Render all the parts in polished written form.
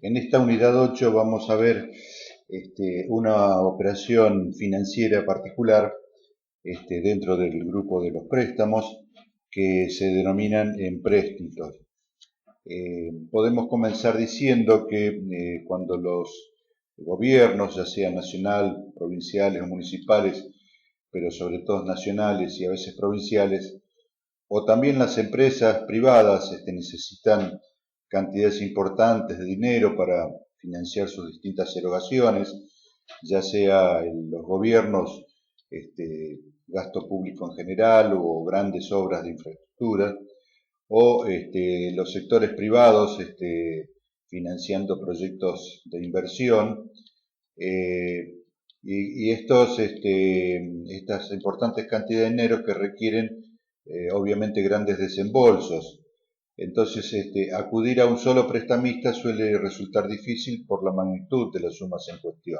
En esta unidad 8 vamos a ver una operación financiera particular dentro del grupo de los préstamos que se denominan empréstitos. Podemos comenzar diciendo que cuando los gobiernos, ya sea nacional, provinciales o municipales, pero sobre todo nacionales y a veces provinciales, o también las empresas privadas necesitan cantidades importantes de dinero para financiar sus distintas erogaciones, ya sea en los gobiernos, gasto público en general o grandes obras de infraestructura, o los sectores privados financiando proyectos de inversión. Y estas importantes cantidades de dinero que requieren obviamente grandes desembolsos. Entonces, acudir a un solo prestamista suele resultar difícil por la magnitud de las sumas en cuestión.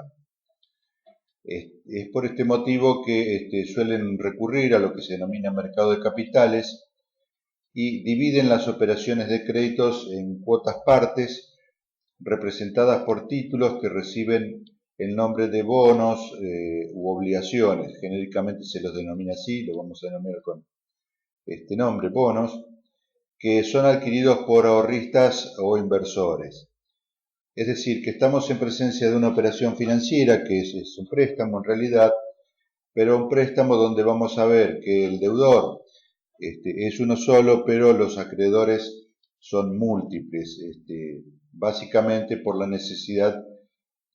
Es por este motivo que suelen recurrir a lo que se denomina mercado de capitales y dividen las operaciones de créditos en cuotas partes representadas por títulos que reciben el nombre de bonos u obligaciones. Genéricamente se los denomina así, lo vamos a denominar con este nombre, bonos, que son adquiridos por ahorristas o inversores. Es decir, que estamos en presencia de una operación financiera que es un préstamo en realidad, pero un préstamo donde vamos a ver que el deudor es uno solo, pero los acreedores son múltiples, básicamente por la necesidad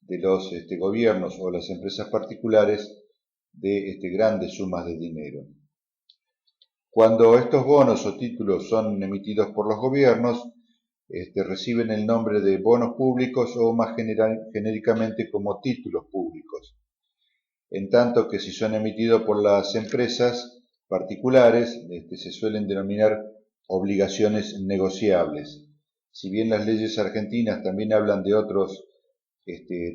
de los gobiernos o las empresas particulares de grandes sumas de dinero. Cuando estos bonos o títulos son emitidos por los gobiernos, reciben el nombre de bonos públicos o más genéricamente como títulos públicos. En tanto que si son emitidos por las empresas particulares, se suelen denominar obligaciones negociables. Si bien las leyes argentinas también hablan de otros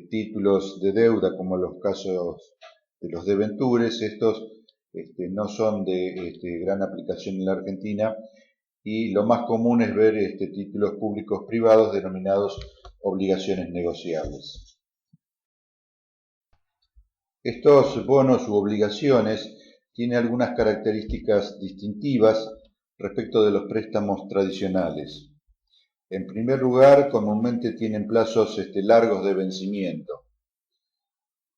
títulos de deuda, como los casos de los debentures, estos no son de gran aplicación en la Argentina y lo más común es ver títulos públicos privados denominados obligaciones negociables. Estos bonos u obligaciones tienen algunas características distintivas respecto de los préstamos tradicionales. En primer lugar, comúnmente tienen plazos largos de vencimiento.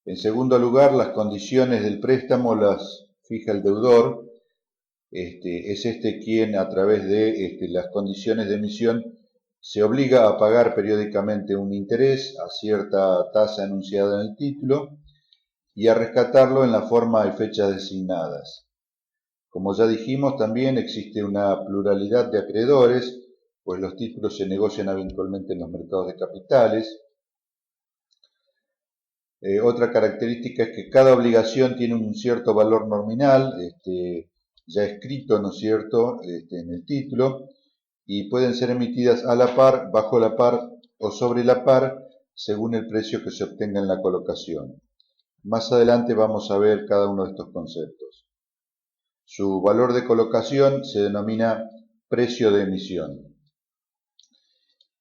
En segundo lugar, las condiciones del préstamo las fija el deudor. Es quien a través de las condiciones de emisión se obliga a pagar periódicamente un interés a cierta tasa anunciada en el título y a rescatarlo en la forma y fechas designadas. Como ya dijimos, también existe una pluralidad de acreedores, pues los títulos se negocian eventualmente en los mercados de capitales. Otra característica es que cada obligación tiene un cierto valor nominal, ya escrito, ¿no es cierto?, en el título, y pueden ser emitidas a la par, bajo la par o sobre la par, según el precio que se obtenga en la colocación. Más adelante vamos a ver cada uno de estos conceptos. Su valor de colocación se denomina precio de emisión.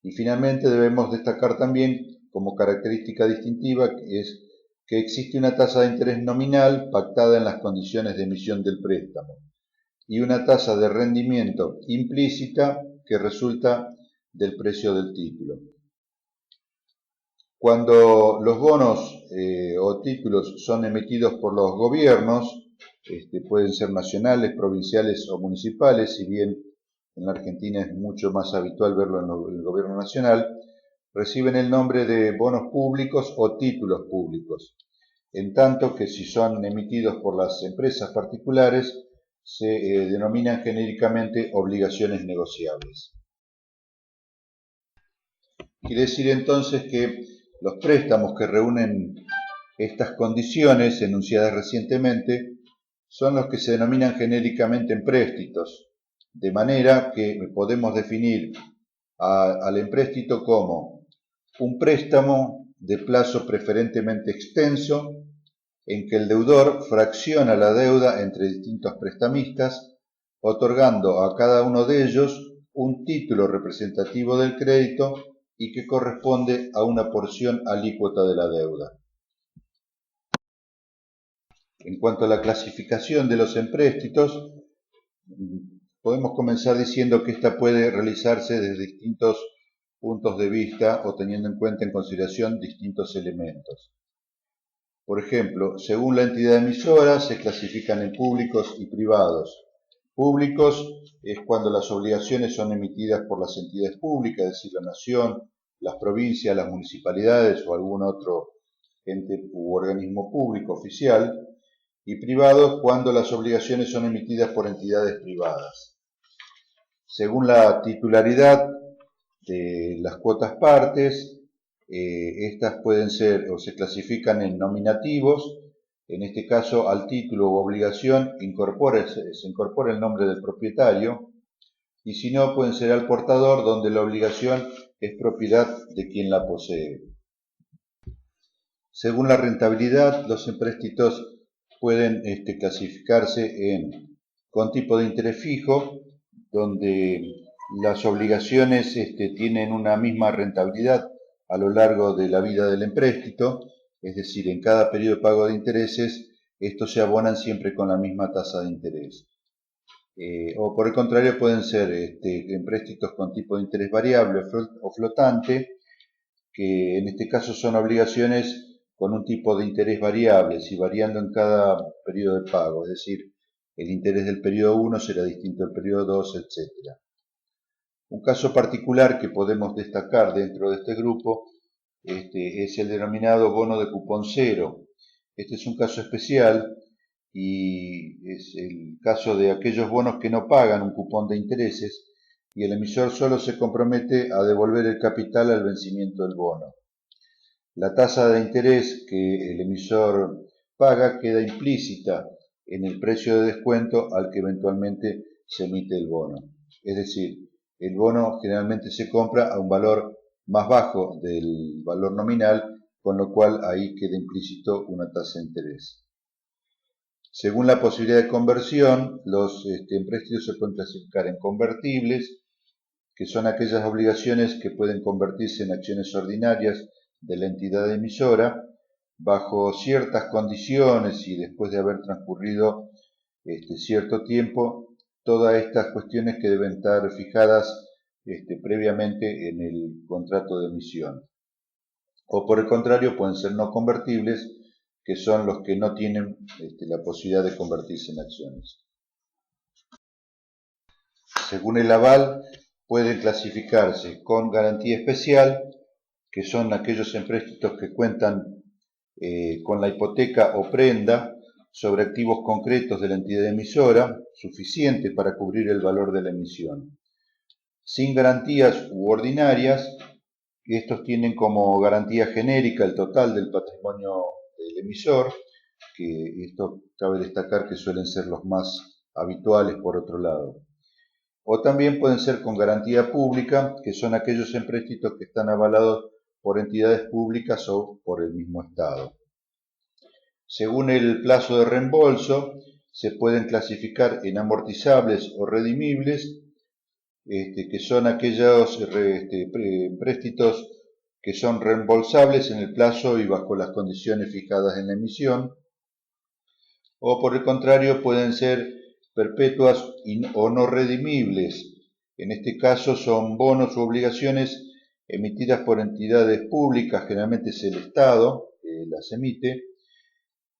Y finalmente debemos destacar también como característica distintiva es que existe una tasa de interés nominal pactada en las condiciones de emisión del préstamo y una tasa de rendimiento implícita que resulta del precio del título. Cuando los bonos o títulos son emitidos por los gobiernos, pueden ser nacionales, provinciales o municipales, si bien en la Argentina es mucho más habitual verlo en el gobierno nacional, reciben el nombre de bonos públicos o títulos públicos, en tanto que si son emitidos por las empresas particulares se denominan genéricamente obligaciones negociables. Quiere decir entonces que los préstamos que reúnen estas condiciones enunciadas recientemente son los que se denominan genéricamente empréstitos, de manera que podemos definir al empréstito como un préstamo de plazo preferentemente extenso en que el deudor fracciona la deuda entre distintos prestamistas, otorgando a cada uno de ellos un título representativo del crédito y que corresponde a una porción alícuota de la deuda. En cuanto a la clasificación de los empréstitos, podemos comenzar diciendo que esta puede realizarse desde distintos puntos de vista o teniendo en cuenta en consideración distintos elementos. Por ejemplo, según la entidad emisora se clasifican en públicos y privados. Públicos es cuando las obligaciones son emitidas por las entidades públicas, es decir, la nación, las provincias, las municipalidades o algún otro ente u organismo público oficial, y privados cuando las obligaciones son emitidas por entidades privadas. Según la titularidad de las cuotas partes, estas pueden ser o se clasifican en nominativos. En este caso, al título u obligación se incorpora el nombre del propietario, y si no, pueden ser al portador, donde la obligación es propiedad de quien la posee. Según la rentabilidad, los empréstitos pueden clasificarse con tipo de interés fijo, donde las obligaciones tienen una misma rentabilidad a lo largo de la vida del empréstito, es decir, en cada periodo de pago de intereses, estos se abonan siempre con la misma tasa de interés. O por el contrario, pueden ser empréstitos con tipo de interés variable o flotante, que en este caso son obligaciones con un tipo de interés variable, si variando en cada periodo de pago, es decir, el interés del periodo 1 será distinto al periodo 2, etc. Un caso particular que podemos destacar dentro de este grupo es el denominado bono de cupón cero. Este es un caso especial y es el caso de aquellos bonos que no pagan un cupón de intereses y el emisor solo se compromete a devolver el capital al vencimiento del bono. La tasa de interés que el emisor paga queda implícita en el precio de descuento al que eventualmente se emite el bono. Es decir, el bono generalmente se compra a un valor más bajo del valor nominal, con lo cual ahí queda implícito una tasa de interés. Según la posibilidad de conversión, los empréstitos se pueden clasificar en convertibles, que son aquellas obligaciones que pueden convertirse en acciones ordinarias de la entidad emisora bajo ciertas condiciones y después de haber transcurrido cierto tiempo, todas estas cuestiones que deben estar fijadas previamente en el contrato de emisión. O por el contrario, pueden ser no convertibles, que son los que no tienen la posibilidad de convertirse en acciones. Según el aval, pueden clasificarse con garantía especial, que son aquellos empréstitos que cuentan con la hipoteca o prenda sobre activos concretos de la entidad emisora, suficiente para cubrir el valor de la emisión. Sin garantías u ordinarias, estos tienen como garantía genérica el total del patrimonio del emisor, que esto cabe destacar que suelen ser los más habituales por otro lado. O también pueden ser con garantía pública, que son aquellos empréstitos que están avalados por entidades públicas o por el mismo Estado. Según el plazo de reembolso, se pueden clasificar en amortizables o redimibles, que son aquellos empréstitos que son reembolsables en el plazo y bajo las condiciones fijadas en la emisión, o por el contrario pueden ser perpetuas o no redimibles. En este caso son bonos u obligaciones emitidas por entidades públicas, generalmente es el Estado que las emite,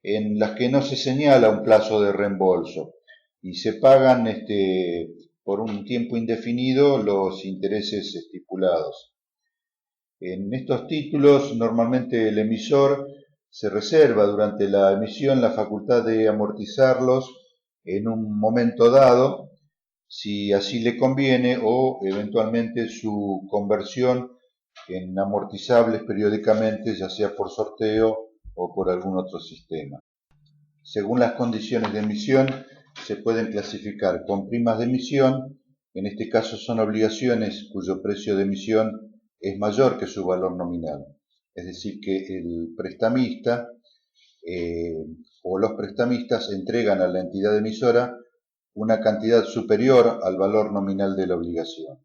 en las que no se señala un plazo de reembolso y se pagan por un tiempo indefinido los intereses estipulados. En estos títulos normalmente el emisor se reserva durante la emisión la facultad de amortizarlos en un momento dado, si así le conviene, o eventualmente su conversión en amortizables periódicamente, ya sea por sorteo o por algún otro sistema. Según las condiciones de emisión, se pueden clasificar con primas de emisión, en este caso son obligaciones cuyo precio de emisión es mayor que su valor nominal. Es decir, que el prestamista o los prestamistas entregan a la entidad emisora una cantidad superior al valor nominal de la obligación.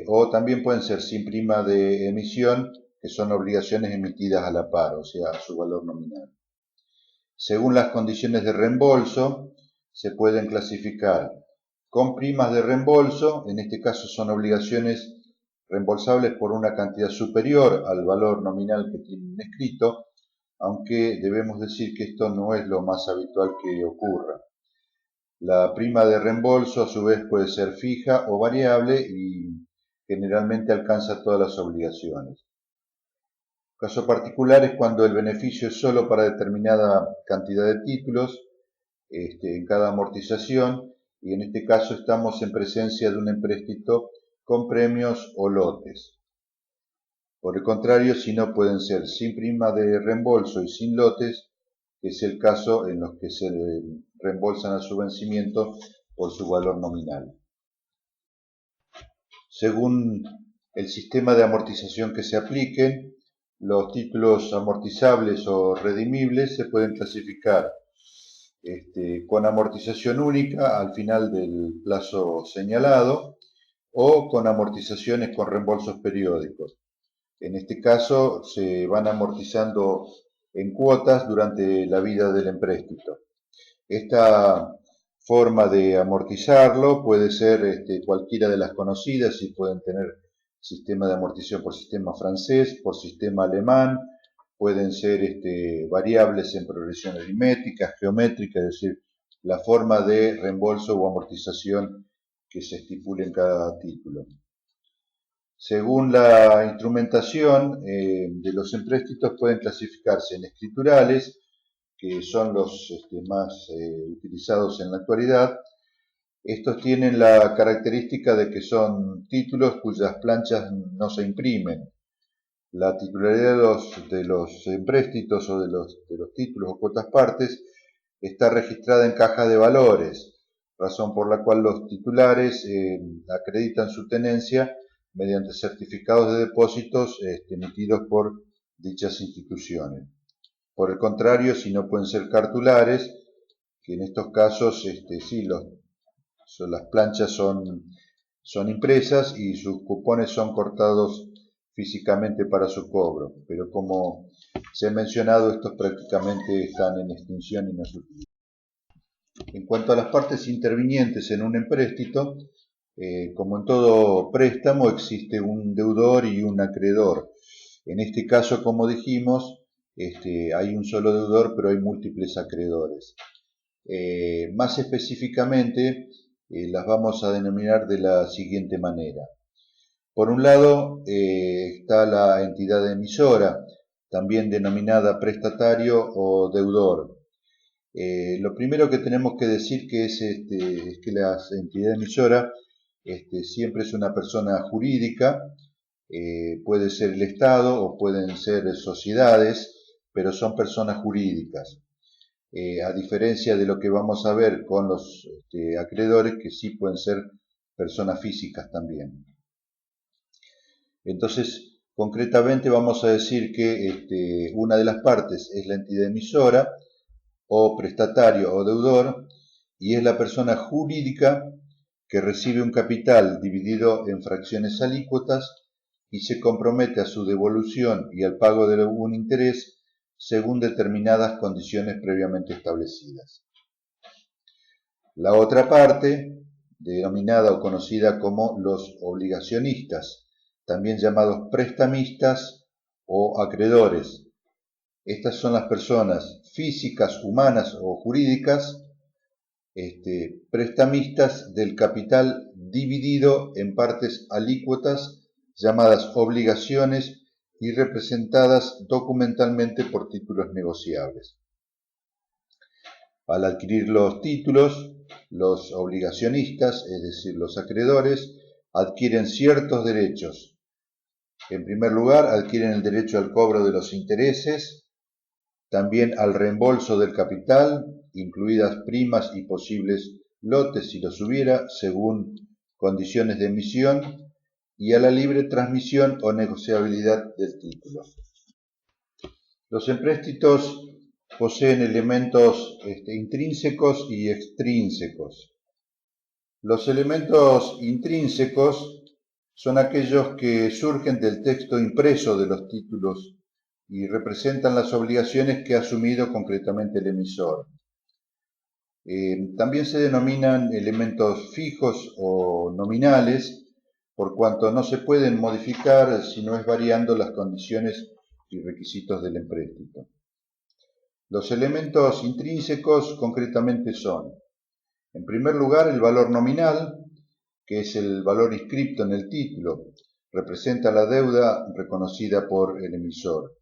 o también pueden ser sin prima de emisión, que son obligaciones emitidas a la par, o sea, a su valor nominal. Según las condiciones de reembolso, se pueden clasificar con primas de reembolso, en este caso son obligaciones reembolsables por una cantidad superior al valor nominal que tienen escrito, aunque debemos decir que esto no es lo más habitual que ocurra. La prima de reembolso a su vez puede ser fija o variable y generalmente alcanza todas las obligaciones. Caso particular es cuando el beneficio es solo para determinada cantidad de títulos en cada amortización, y en este caso estamos en presencia de un empréstito con premios o lotes. Por el contrario, si no, pueden ser sin prima de reembolso y sin lotes, que es el caso en los que se reembolsan a su vencimiento por su valor nominal. Según el sistema de amortización que se aplique, los títulos amortizables o redimibles se pueden clasificar con amortización única al final del plazo señalado o con amortizaciones con reembolsos periódicos. En este caso se van amortizando en cuotas durante la vida del empréstito. Esta forma de amortizarlo puede ser cualquiera de las conocidas y pueden tener sistema de amortización por sistema francés, por sistema alemán, pueden ser variables en progresión aritmética, geométrica, es decir, la forma de reembolso o amortización que se estipule en cada título. Según la instrumentación de los empréstitos pueden clasificarse en escriturales, que son los más utilizados en la actualidad. Estos tienen la característica de que son títulos cuyas planchas no se imprimen. La titularidad de los empréstitos o de los títulos o cuotas partes está registrada en caja de valores, razón por la cual los titulares acreditan su tenencia mediante certificados de depósitos emitidos por dichas instituciones. Por el contrario, si no pueden ser cartulares, que en estos casos sí, las planchas son impresas y sus cupones son cortados físicamente para su cobro, pero como se ha mencionado, estos prácticamente están en extinción y no se utilizan. En cuanto a las partes intervinientes en un empréstito, como en todo préstamo, existe un deudor y un acreedor. En este caso, como dijimos, hay un solo deudor, pero hay múltiples acreedores. Más específicamente, las vamos a denominar de la siguiente manera. Por un lado, está la entidad emisora, también denominada prestatario o deudor. Lo primero que tenemos que decir es que la entidad emisora siempre es una persona jurídica, puede ser el Estado o pueden ser sociedades, pero son personas jurídicas. A diferencia de lo que vamos a ver con los acreedores, que sí pueden ser personas físicas también. Entonces, concretamente vamos a decir que una de las partes es la entidad emisora, o prestatario o deudor, y es la persona jurídica que recibe un capital dividido en fracciones alícuotas y se compromete a su devolución y al pago de algún interés según determinadas condiciones previamente establecidas. La otra parte, denominada o conocida como los obligacionistas, también llamados prestamistas o acreedores. Estas son las personas físicas, humanas o jurídicas, prestamistas del capital dividido en partes alícuotas llamadas obligaciones y representadas documentalmente por títulos negociables. Al adquirir los títulos, los obligacionistas, es decir, los acreedores, adquieren ciertos derechos. En primer lugar, adquieren el derecho al cobro de los intereses, también al reembolso del capital, incluidas primas y posibles lotes si los hubiera, según condiciones de emisión, y a la libre transmisión o negociabilidad del título. Los empréstitos poseen elementos intrínsecos y extrínsecos. Los elementos intrínsecos son aquellos que surgen del texto impreso de los títulos y representan las obligaciones que ha asumido concretamente el emisor. También se denominan elementos fijos o nominales, por cuanto no se pueden modificar si no es variando las condiciones y requisitos del empréstito. Los elementos intrínsecos concretamente son, en primer lugar, el valor nominal, que es el valor inscripto en el título, representa la deuda reconocida por el emisor.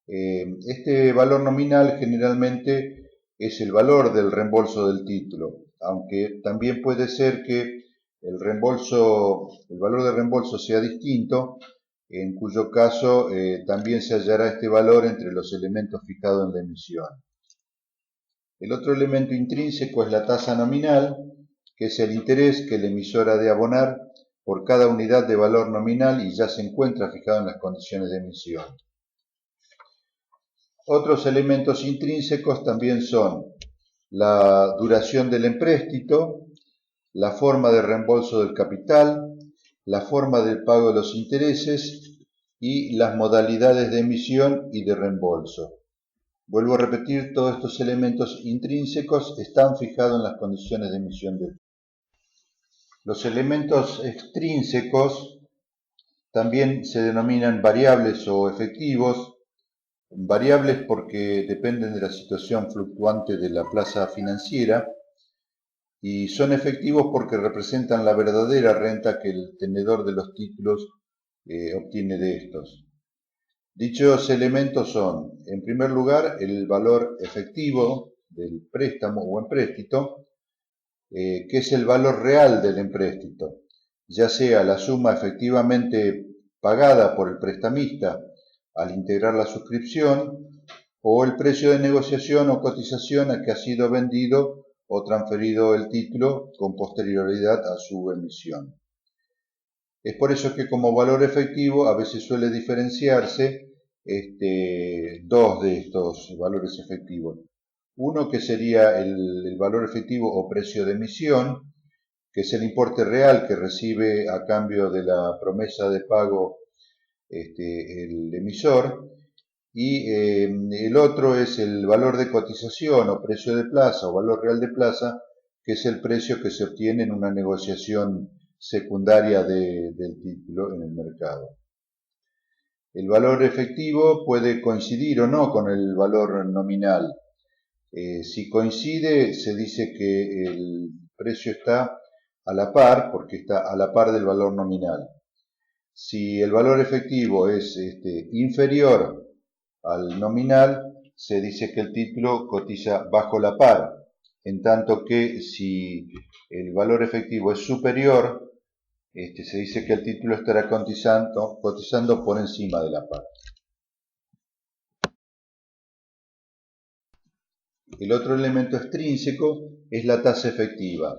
Este valor nominal generalmente es el valor del reembolso del título, aunque también puede ser que el valor de reembolso sea distinto, en cuyo caso también se hallará este valor entre los elementos fijados en la emisión. El otro elemento intrínseco es la tasa nominal, que es el interés que el emisor ha de abonar por cada unidad de valor nominal y ya se encuentra fijado en las condiciones de emisión. Otros elementos intrínsecos también son la duración del empréstito, la forma de reembolso del capital, la forma del pago de los intereses y las modalidades de emisión y de reembolso. Vuelvo a repetir, todos estos elementos intrínsecos están fijados en las condiciones de emisión del título. Los elementos extrínsecos también se denominan variables o efectivos. Variables porque dependen de la situación fluctuante de la plaza financiera y son efectivos porque representan la verdadera renta que el tenedor de los títulos obtiene de estos. Dichos elementos son, en primer lugar, el valor efectivo del préstamo o empréstito, que es el valor real del empréstito, ya sea la suma efectivamente pagada por el prestamista al integrar la suscripción, o el precio de negociación o cotización a que ha sido vendido o transferido el título con posterioridad a su emisión. Es por eso que como valor efectivo a veces suele diferenciarse dos de estos valores efectivos. Uno que sería el valor efectivo o precio de emisión, que es el importe real que recibe a cambio de la promesa de pago el emisor, y el otro es el valor de cotización o precio de plaza o valor real de plaza, que es el precio que se obtiene en una negociación secundaria del título en el mercado. El valor efectivo puede coincidir o no con el valor nominal. Si coincide, se dice que el precio está a la par, porque está a la par del valor nominal. Si el valor efectivo es inferior al nominal, se dice que el título cotiza bajo la par, en tanto que si el valor efectivo es superior, se dice que el título estará cotizando por encima de la par. El otro elemento extrínseco es la tasa efectiva.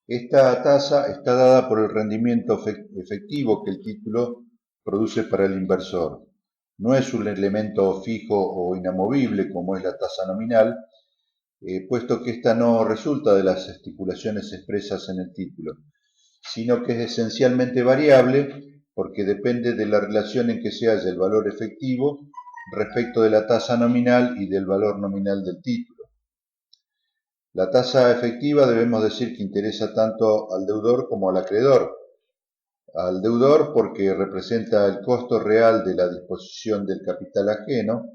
Esta tasa está dada por el rendimiento efectivo que el título produce para el inversor. No es un elemento fijo o inamovible como es la tasa nominal, puesto que ésta no resulta de las estipulaciones expresas en el título, sino que es esencialmente variable porque depende de la relación en que se halla el valor efectivo respecto de la tasa nominal y del valor nominal del título. La tasa efectiva debemos decir que interesa tanto al deudor como al acreedor. Al deudor porque representa el costo real de la disposición del capital ajeno,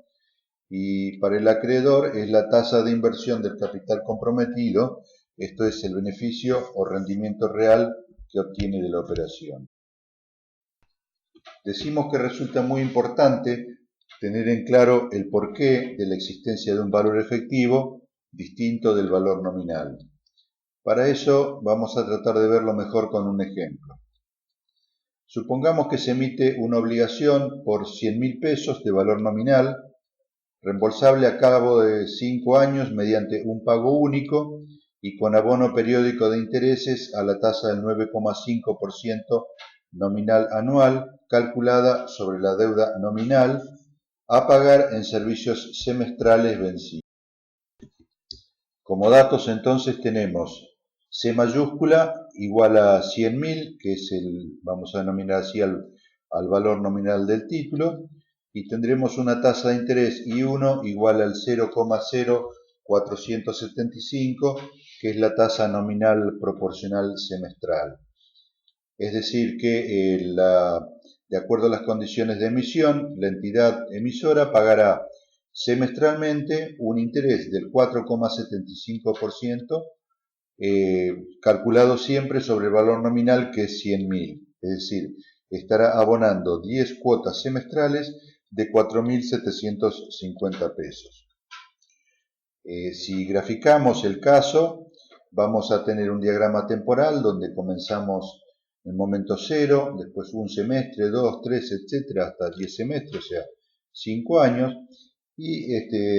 y para el acreedor es la tasa de inversión del capital comprometido, esto es el beneficio o rendimiento real que obtiene de la operación. Decimos que resulta muy importante tener en claro el porqué de la existencia de un valor efectivo distinto del valor nominal. Para eso vamos a tratar de verlo mejor con un ejemplo. Supongamos que se emite una obligación por 100.000 pesos de valor nominal, reembolsable a cabo de 5 años mediante un pago único y con abono periódico de intereses a la tasa del 9,5% nominal anual, calculada sobre la deuda nominal a pagar en servicios semestrales vencidos. Como datos entonces tenemos C mayúscula igual a 100.000, que es vamos a denominar así al valor nominal del título, y tendremos una tasa de interés I1 igual al 0,0475, que es la tasa nominal proporcional semestral. Es decir, que de acuerdo a las condiciones de emisión, la entidad emisora pagará semestralmente un interés del 4,75%, calculado siempre sobre el valor nominal, que es 100.000. Es decir, estará abonando 10 cuotas semestrales de 4.750 pesos. Si graficamos el caso, vamos a tener un diagrama temporal donde comenzamos en el momento 0, después un semestre, 2, 3, etcétera, hasta 10 semestres, o sea, 5 años, y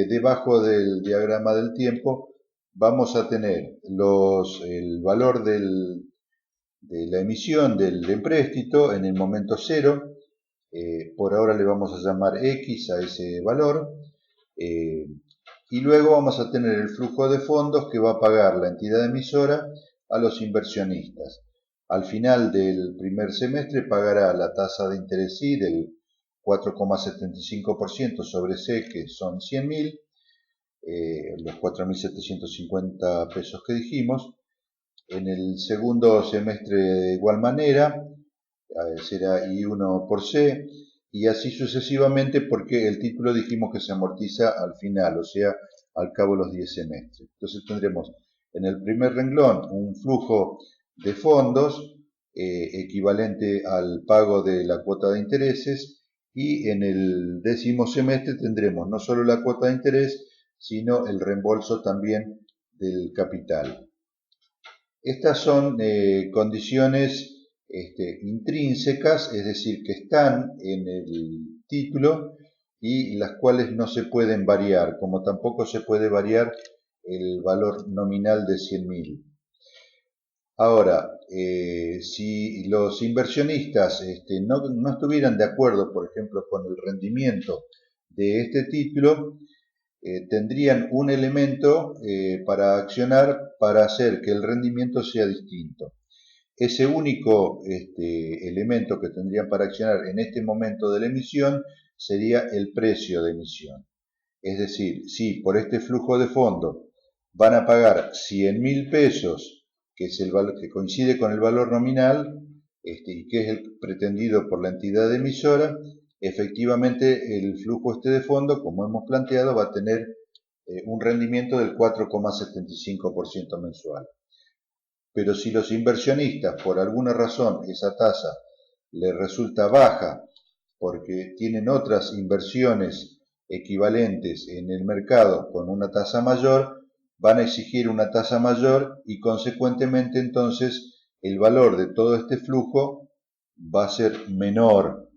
debajo del diagrama del tiempo vamos a tener el valor de la emisión del empréstito en el momento 0, por ahora le vamos a llamar X a ese valor, y luego vamos a tener el flujo de fondos que va a pagar la entidad emisora a los inversionistas. Al final del primer semestre pagará la tasa de interés I del 4,75% sobre C, que son 100.000, los 4.750 pesos que dijimos. En el segundo semestre de igual manera, será I1 por C, y así sucesivamente, porque el título dijimos que se amortiza al final, o sea, al cabo de los 10 semestres. Entonces tendremos en el primer renglón un flujo de fondos equivalente al pago de la cuota de intereses, y en el 10º semestre tendremos no solo la cuota de interés, sino el reembolso también del capital. Estas son condiciones intrínsecas, es decir, que están en el título y las cuales no se pueden variar, como tampoco se puede variar el valor nominal de 100.000. Ahora, si los inversionistas no estuvieran de acuerdo, por ejemplo, con el rendimiento de este título, tendrían un elemento para accionar para hacer que el rendimiento sea distinto. Ese único elemento que tendrían para accionar en este momento de la emisión sería el precio de emisión. Es decir, si por este flujo de fondo van a pagar 100.000 pesos, que es el valor que coincide con el valor nominal y que es el pretendido por la entidad emisora, efectivamente el flujo de fondo, como hemos planteado, va a tener un rendimiento del 4,75% mensual. Pero si los inversionistas, por alguna razón, esa tasa les resulta baja porque tienen otras inversiones equivalentes en el mercado con una tasa mayor, van a exigir una tasa mayor y consecuentemente entonces el valor de todo este flujo va a ser menor.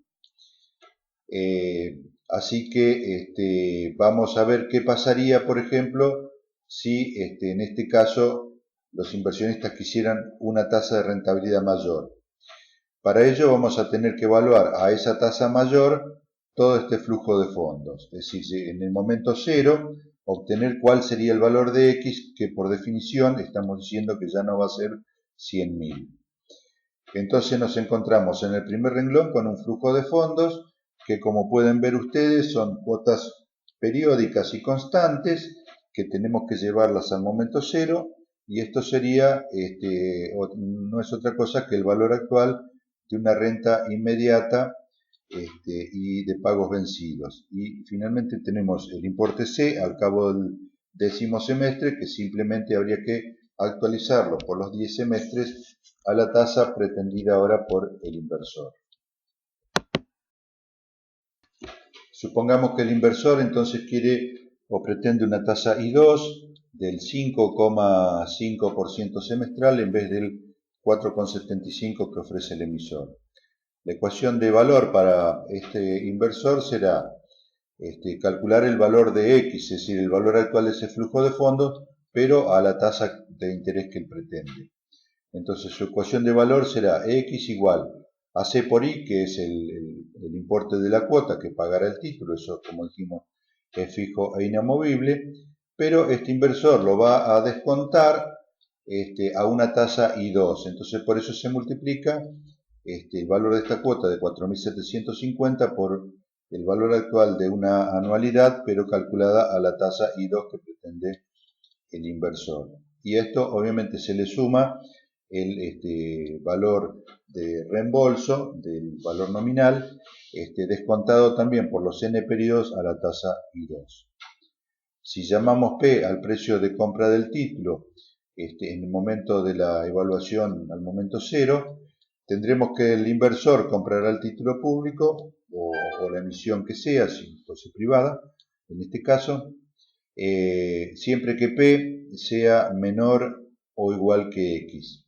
Así que vamos a ver qué pasaría, por ejemplo, si en este caso los inversionistas quisieran una tasa de rentabilidad mayor. Para ello vamos a tener que evaluar a esa tasa mayor todo este flujo de fondos. Es decir, en el momento 0, obtener cuál sería el valor de X, que por definición estamos diciendo que ya no va a ser 100.000. Entonces nos encontramos en el primer renglón con un flujo de fondos que, como pueden ver ustedes, son cuotas periódicas y constantes que tenemos que llevarlas al momento 0, y esto sería, no es otra cosa que el valor actual de una renta inmediata y de pagos vencidos. Y finalmente tenemos el importe C al cabo del 10º semestre, que simplemente habría que actualizarlo por los 10 semestres a la tasa pretendida ahora por el inversor. Supongamos que el inversor entonces quiere o pretende una tasa I2 del 5,5% semestral en vez del 4,75% que ofrece el emisor. La ecuación de valor para este inversor será calcular el valor de X, es decir, el valor actual de ese flujo de fondos, pero a la tasa de interés que él pretende. Entonces su ecuación de valor será X igual a C por I, que es el importe de la cuota que pagará el título, eso como dijimos es fijo e inamovible, pero este inversor lo va a descontar a una tasa I2. Entonces por eso se multiplica el valor de esta cuota de 4.750 por el valor actual de una anualidad, pero calculada a la tasa I2 que pretende el inversor. Y esto obviamente se le suma el valor de reembolso del valor nominal, descontado también por los n periodos a la tasa I2. Si llamamos P al precio de compra del título en el momento de la evaluación al momento cero, tendremos que el inversor comprará el título público o la emisión que sea, si fuese privada, en este caso, siempre que P sea menor o igual que X.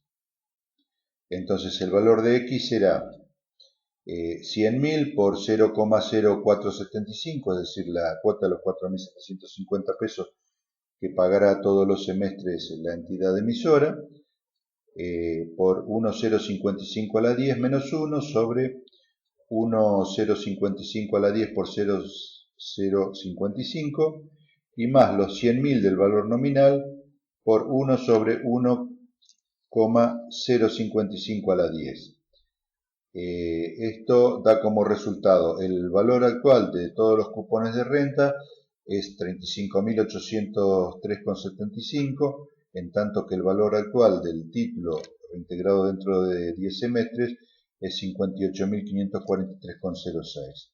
Entonces el valor de X será 100.000 por 0,0475, es decir, la cuota de los 4.750 pesos que pagará todos los semestres la entidad emisora, por 1,055 a la 10 menos 1 sobre 1,055 a la 10 por 0,055 y más los 100.000 del valor nominal por 1 sobre 1,055 a la 10. Esto da como resultado el valor actual de todos los cupones de renta es 35.803,75, en tanto que el valor actual del título reintegrado dentro de 10 semestres es 58.543,06.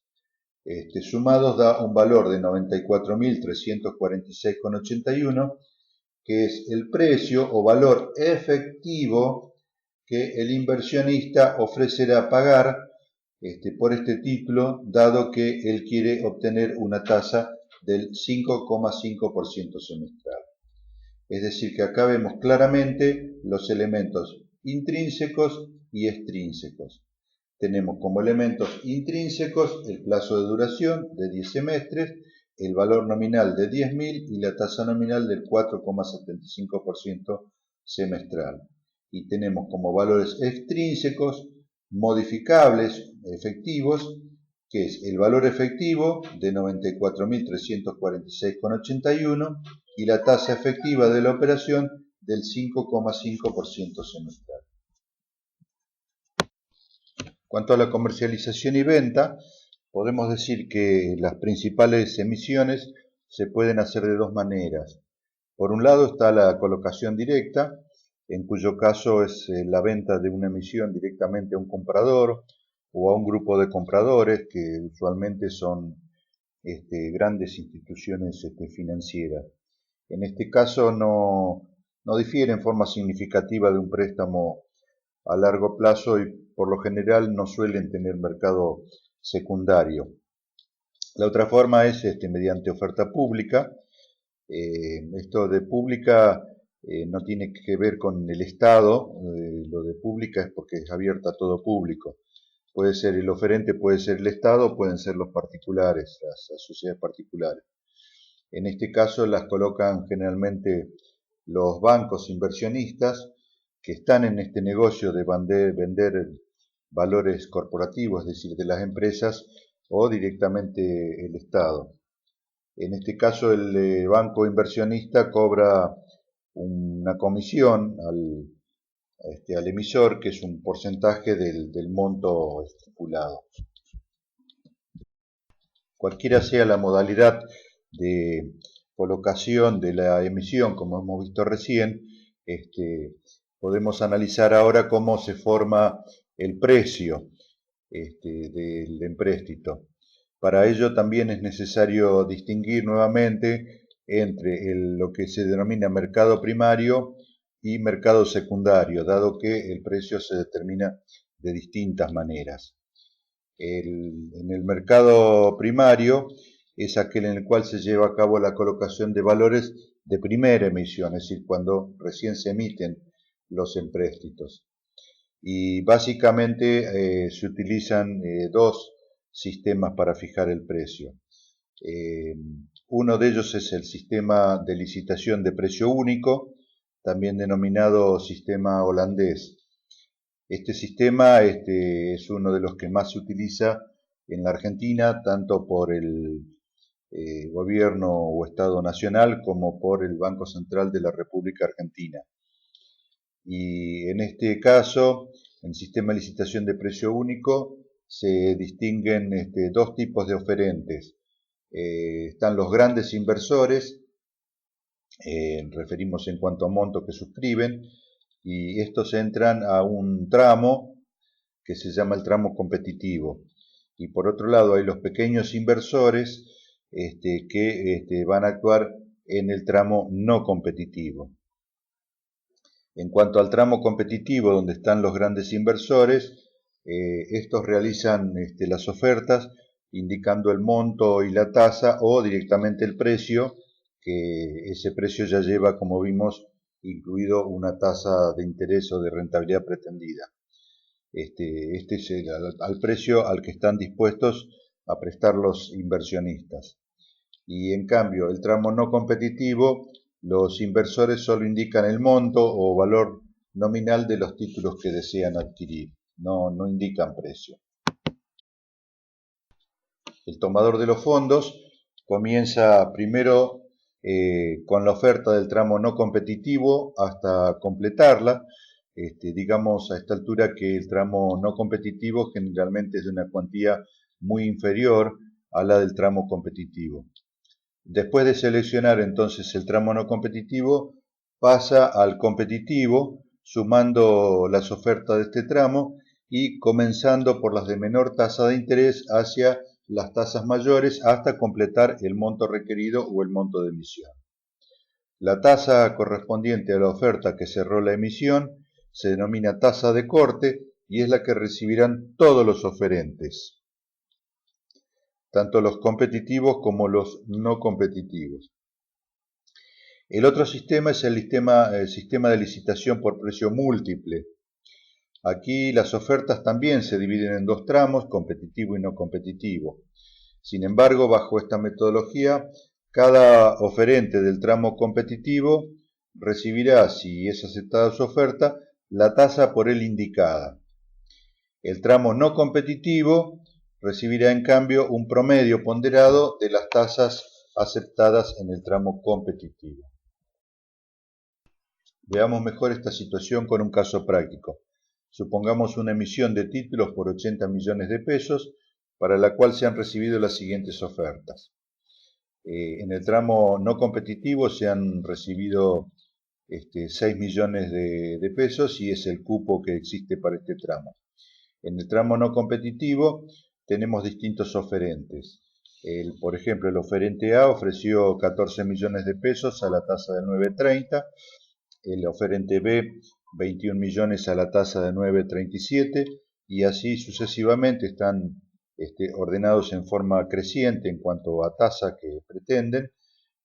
Sumados da un valor de 94.346,81, que es el precio o valor efectivo que el inversionista ofrecerá pagar por este título, dado que él quiere obtener una tasa del 5,5% semestral. Es decir, que acá vemos claramente los elementos intrínsecos y extrínsecos. Tenemos como elementos intrínsecos el plazo de duración de 10 semestres, el valor nominal de 10.000 y la tasa nominal del 4,75% semestral. Y tenemos como valores extrínsecos modificables efectivos, que es el valor efectivo de 94.346,81 y la tasa efectiva de la operación del 5,5% semestral. Cuanto a la comercialización y venta, podemos decir que las principales emisiones se pueden hacer de dos maneras. Por un lado está la colocación directa, en cuyo caso es la venta de una emisión directamente a un comprador o a un grupo de compradores, que usualmente son grandes instituciones financieras. En este caso no difiere en forma significativa de un préstamo a largo plazo y por lo general no suelen tener mercado secundario. La otra forma es mediante oferta pública. Esto de pública no tiene que ver con el Estado, lo de pública es porque es abierta a todo público. Puede ser el oferente, puede ser el Estado, pueden ser los particulares, las sociedades particulares. En este caso las colocan generalmente los bancos inversionistas que están en este negocio de vender valores corporativos, es decir, de las empresas, o directamente el Estado. En este caso el banco inversionista cobra una comisión al emisor, que es un porcentaje del monto estipulado. Cualquiera sea la modalidad de colocación de la emisión, como hemos visto recién, podemos analizar ahora cómo se forma el precio del empréstito. Para ello también es necesario distinguir nuevamente entre lo que se denomina mercado primario y mercado secundario, dado que el precio se determina de distintas maneras. En el mercado primario es aquel en el cual se lleva a cabo la colocación de valores de primera emisión, es decir, cuando recién se emiten los empréstitos. Y básicamente se utilizan dos sistemas para fijar el precio. Uno de ellos es el sistema de licitación de precio único, también denominado sistema holandés. Este sistema es uno de los que más se utiliza en la Argentina, tanto por el gobierno o Estado nacional como por el Banco Central de la República Argentina. Y en este caso, en el sistema de licitación de precio único, se distinguen dos tipos de oferentes. Están los grandes inversores, referimos en cuanto a monto que suscriben, y estos entran a un tramo que se llama el tramo competitivo. Y por otro lado hay los pequeños inversores que van a actuar en el tramo no competitivo. En cuanto al tramo competitivo, donde están los grandes inversores, estos realizan las ofertas indicando el monto y la tasa o directamente el precio, que ese precio ya lleva, como vimos, incluido una tasa de interés o de rentabilidad pretendida. Este es al precio al que están dispuestos a prestar los inversionistas. Y en cambio, el tramo no competitivo, los inversores solo indican el monto o valor nominal de los títulos que desean adquirir, no indican precio. El tomador de los fondos comienza primero con la oferta del tramo no competitivo hasta completarla. Digamos a esta altura que el tramo no competitivo generalmente es de una cuantía muy inferior a la del tramo competitivo. Después de seleccionar entonces el tramo no competitivo, pasa al competitivo, sumando las ofertas de este tramo y comenzando por las de menor tasa de interés hacia las tasas mayores hasta completar el monto requerido o el monto de emisión. La tasa correspondiente a la oferta que cerró la emisión se denomina tasa de corte y es la que recibirán todos los oferentes, tanto los competitivos como los no competitivos. El otro sistema es el sistema de licitación por precio múltiple. Aquí las ofertas también se dividen en dos tramos, competitivo y no competitivo. Sin embargo, bajo esta metodología, cada oferente del tramo competitivo recibirá, si es aceptada su oferta, la tasa por él indicada. El tramo no competitivo recibirá en cambio un promedio ponderado de las tasas aceptadas en el tramo competitivo. Veamos mejor esta situación con un caso práctico. Supongamos una emisión de títulos por 80 millones de pesos, para la cual se han recibido las siguientes ofertas. En el tramo no competitivo se han recibido 6 millones de pesos y es el cupo que existe para este tramo. En el tramo no competitivo tenemos distintos oferentes. Por ejemplo, el oferente A ofreció 14 millones de pesos a la tasa de 9,30, el oferente B 21 millones a la tasa de 9,37 y así sucesivamente están ordenados en forma creciente en cuanto a tasa que pretenden.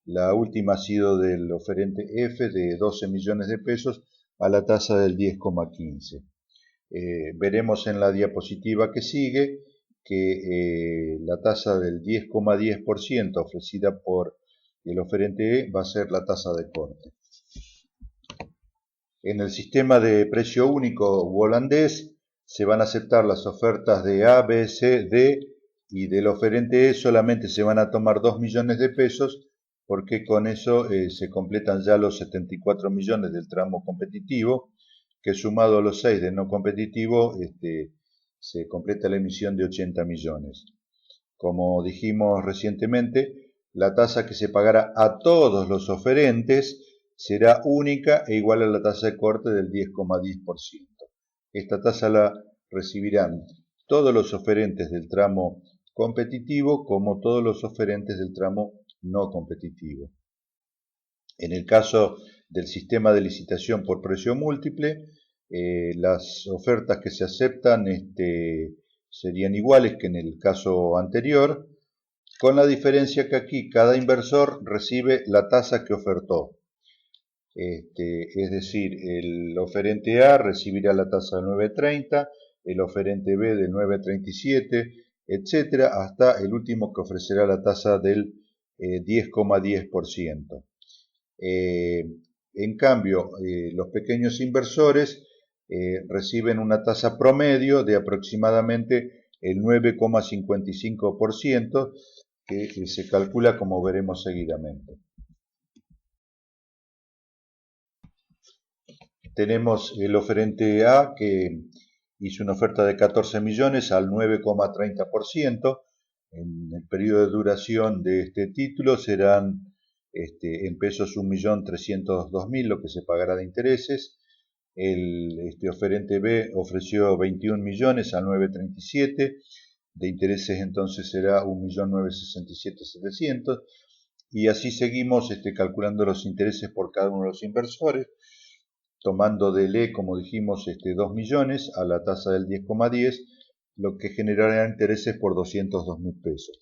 La última ha sido del oferente F de 12 millones de pesos a la tasa del 10,15. Veremos en la diapositiva que sigue que la tasa del 10,10% ofrecida por el oferente E va a ser la tasa de corte. En el sistema de precio único holandés se van a aceptar las ofertas de A, B, C, D y del oferente E solamente se van a tomar 2 millones de pesos porque con eso se completan ya los 74 millones del tramo competitivo, que sumado a los 6 del no competitivo se completa la emisión de 80 millones. Como dijimos recientemente, la tasa que se pagará a todos los oferentes será única e igual a la tasa de corte del 10,10%. Esta tasa la recibirán todos los oferentes del tramo competitivo como todos los oferentes del tramo no competitivo. En el caso del sistema de licitación por precio múltiple, las ofertas que se aceptan serían iguales que en el caso anterior, con la diferencia que aquí cada inversor recibe la tasa que ofertó. Es decir, el oferente A recibirá la tasa de 9,30, el oferente B de 9,37, etcétera, hasta el último que ofrecerá la tasa del 10,10%. En cambio, los pequeños inversores reciben una tasa promedio de aproximadamente el 9,55%, que se calcula como veremos seguidamente. tenemos el oferente A que hizo una oferta de 14 millones al 9,30%. En el periodo de duración de este título serán en pesos 1.302.000 lo que se pagará de intereses. El oferente B ofreció 21 millones al 9,37, de intereses entonces será 1.967.700, y así seguimos calculando los intereses por cada uno de los inversores, tomando del E, como dijimos, 2 millones a la tasa del 10,10, lo que generará intereses por 202.000 pesos.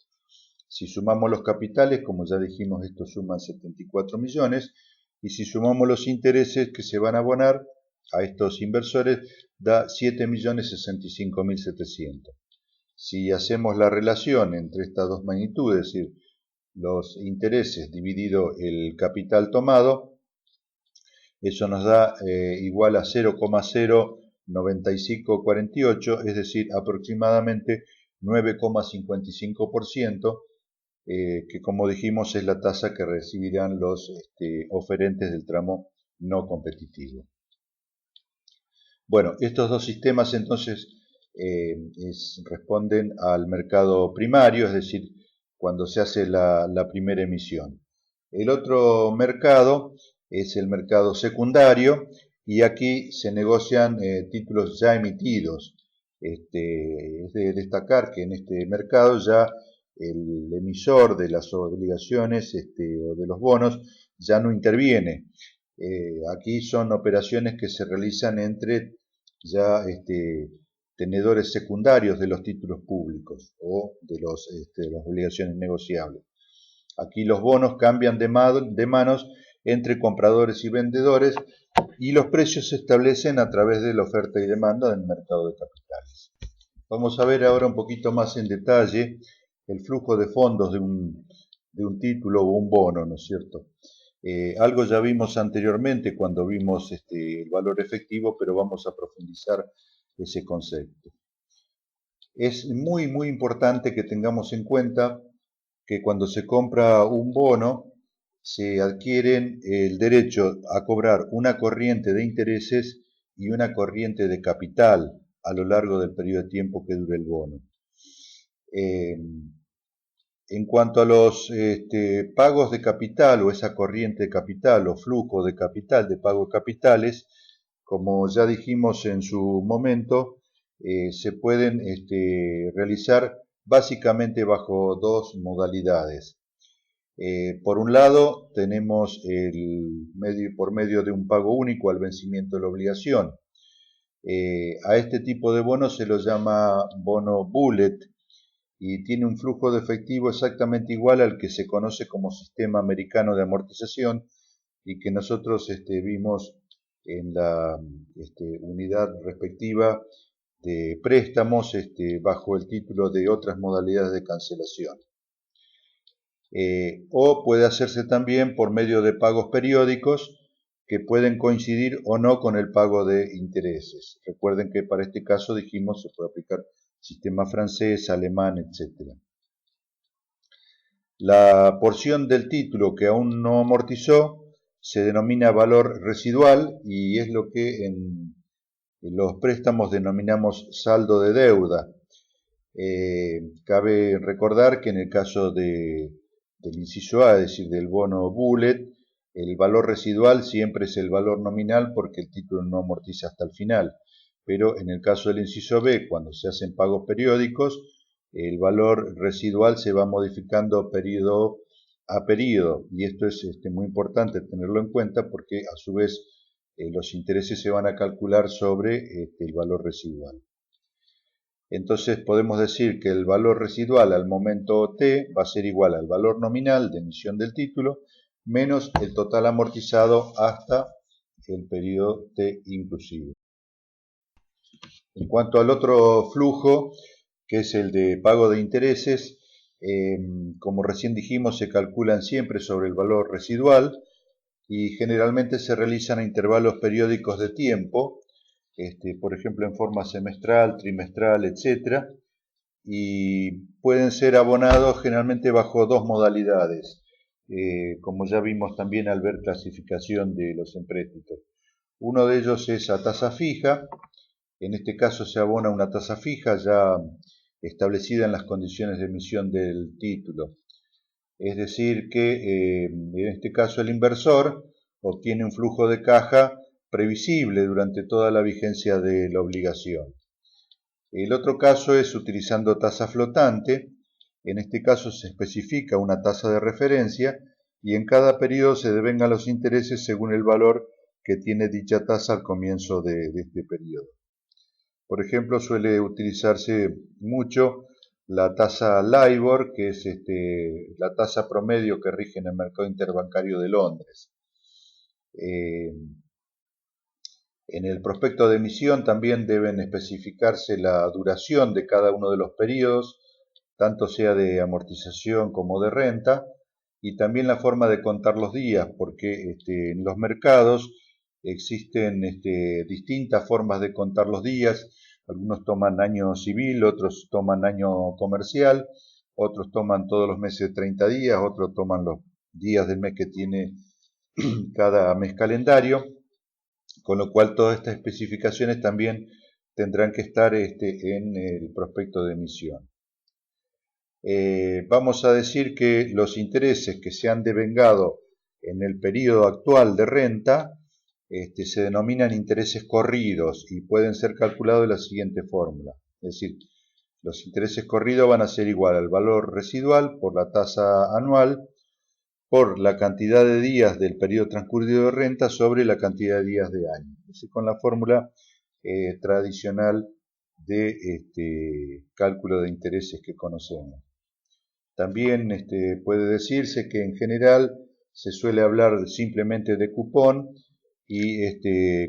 Si sumamos los capitales, como ya dijimos, esto suma 74 millones, y si sumamos los intereses que se van a abonar a estos inversores, da 7.065.700. Si hacemos la relación entre estas dos magnitudes, es decir, los intereses dividido el capital tomado, eso nos da igual a 0,09548, es decir, aproximadamente 9,55%, que como dijimos es la tasa que recibirán los oferentes del tramo no competitivo. Bueno, estos dos sistemas entonces responden al mercado primario, es decir, cuando se hace la primera emisión. El otro mercado es el mercado secundario, y aquí se negocian títulos ya emitidos. Es de destacar que en este mercado ya el emisor de las obligaciones o de los bonos ya no interviene. Aquí son operaciones que se realizan entre ya tenedores secundarios de los títulos públicos o de las obligaciones negociables. Aquí los bonos cambian de manos entre compradores y vendedores, y los precios se establecen a través de la oferta y demanda del mercado de capitales. Vamos a ver ahora un poquito más en detalle el flujo de fondos de un título o un bono, ¿no es cierto? Algo ya vimos anteriormente cuando vimos el valor efectivo, pero vamos a profundizar ese concepto. Es muy importante que tengamos en cuenta que cuando se compra un bono, se adquieren el derecho a cobrar una corriente de intereses y una corriente de capital a lo largo del periodo de tiempo que dure el bono. En cuanto a los pagos de capital o esa corriente de capital o flujo de capital, de pago de capitales, como ya dijimos en su momento, se pueden realizar básicamente bajo dos modalidades. Por un lado, tenemos por medio de un pago único al vencimiento de la obligación. A este tipo de bono se lo llama bono bullet, y tiene un flujo de efectivo exactamente igual al que se conoce como sistema americano de amortización, y que nosotros vimos en la unidad respectiva de préstamos bajo el título de otras modalidades de cancelación. O puede hacerse también por medio de pagos periódicos que pueden coincidir o no con el pago de intereses. Recuerden que para este caso dijimos se puede aplicar sistema francés, alemán, etc. La porción del título que aún no amortizó se denomina valor residual, y es lo que en los préstamos denominamos saldo de deuda. Cabe recordar que en el caso del inciso A, es decir, del bono bullet, el valor residual siempre es el valor nominal porque el título no amortiza hasta el final. Pero en el caso del inciso B, cuando se hacen pagos periódicos, el valor residual se va modificando periodo a periodo, y esto es muy importante tenerlo en cuenta porque a su vez los intereses se van a calcular sobre el valor residual. Entonces podemos decir que el valor residual al momento T va a ser igual al valor nominal de emisión del título menos el total amortizado hasta el periodo T inclusive. En cuanto al otro flujo, que es el de pago de intereses, como recién dijimos, se calculan siempre sobre el valor residual y generalmente se realizan a intervalos periódicos de tiempo, por ejemplo en forma semestral, trimestral, etc. Y pueden ser abonados generalmente bajo dos modalidades, como ya vimos también al ver clasificación de los empréstitos. Uno de ellos es a tasa fija. En este caso se abona una tasa fija ya establecida en las condiciones de emisión del título. Es decir que en este caso el inversor obtiene un flujo de caja previsible durante toda la vigencia de la obligación. El otro caso es utilizando tasa flotante. En este caso se especifica una tasa de referencia y en cada periodo se devengan los intereses según el valor que tiene dicha tasa al comienzo de este periodo. Por ejemplo, suele utilizarse mucho la tasa LIBOR, que es la tasa promedio que rige en el mercado interbancario de Londres. En el prospecto de emisión también deben especificarse la duración de cada uno de los periodos, tanto sea de amortización como de renta, y también la forma de contar los días, porque en los mercados existen distintas formas de contar los días. Algunos toman año civil, otros toman año comercial, otros toman todos los meses de 30 días, otros toman los días del mes que tiene cada mes calendario, con lo cual todas estas especificaciones también tendrán que estar en el prospecto de emisión. Vamos a decir que los intereses que se han devengado en el periodo actual de renta se denominan intereses corridos y pueden ser calculados de la siguiente fórmula. Es decir, los intereses corridos van a ser igual al valor residual por la tasa anual por la cantidad de días del periodo transcurrido de renta sobre la cantidad de días de año. Es decir, con la fórmula tradicional de cálculo de intereses que conocemos. También puede decirse que en general se suele hablar simplemente de cupón y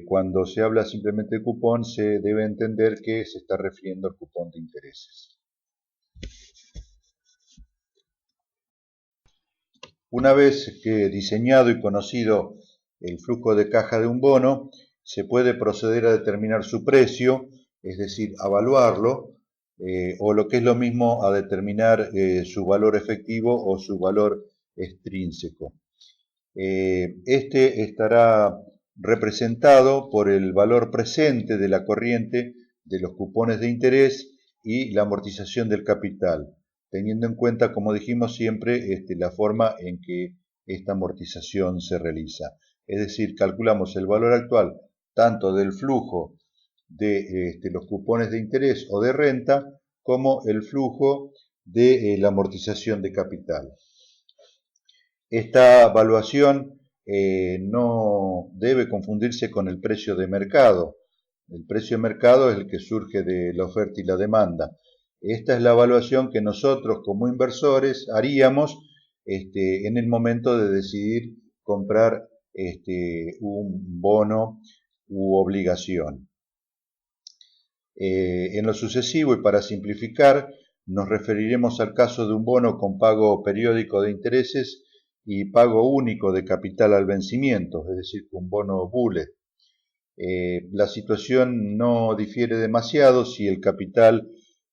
cuando se habla simplemente de cupón se debe entender que se está refiriendo al cupón de intereses. Una vez que diseñado y conocido el flujo de caja de un bono, se puede proceder a determinar su precio, es decir, a evaluarlo, o lo que es lo mismo a determinar su valor efectivo o su valor extrínseco. Este estará representado por el valor presente de la corriente de los cupones de interés y la amortización del capital, teniendo en cuenta, como dijimos siempre, la forma en que esta amortización se realiza. Es decir, calculamos el valor actual tanto del flujo de los cupones de interés o de renta como el flujo de la amortización de capital. Esta evaluación no debe confundirse con el precio de mercado. El precio de mercado es el que surge de la oferta y la demanda. Esta es la evaluación que nosotros como inversores haríamos en el momento de decidir comprar un bono u obligación. En lo sucesivo y para simplificar, nos referiremos al caso de un bono con pago periódico de intereses y pago único de capital al vencimiento, es decir, un bono bullet. La situación no difiere demasiado si el capital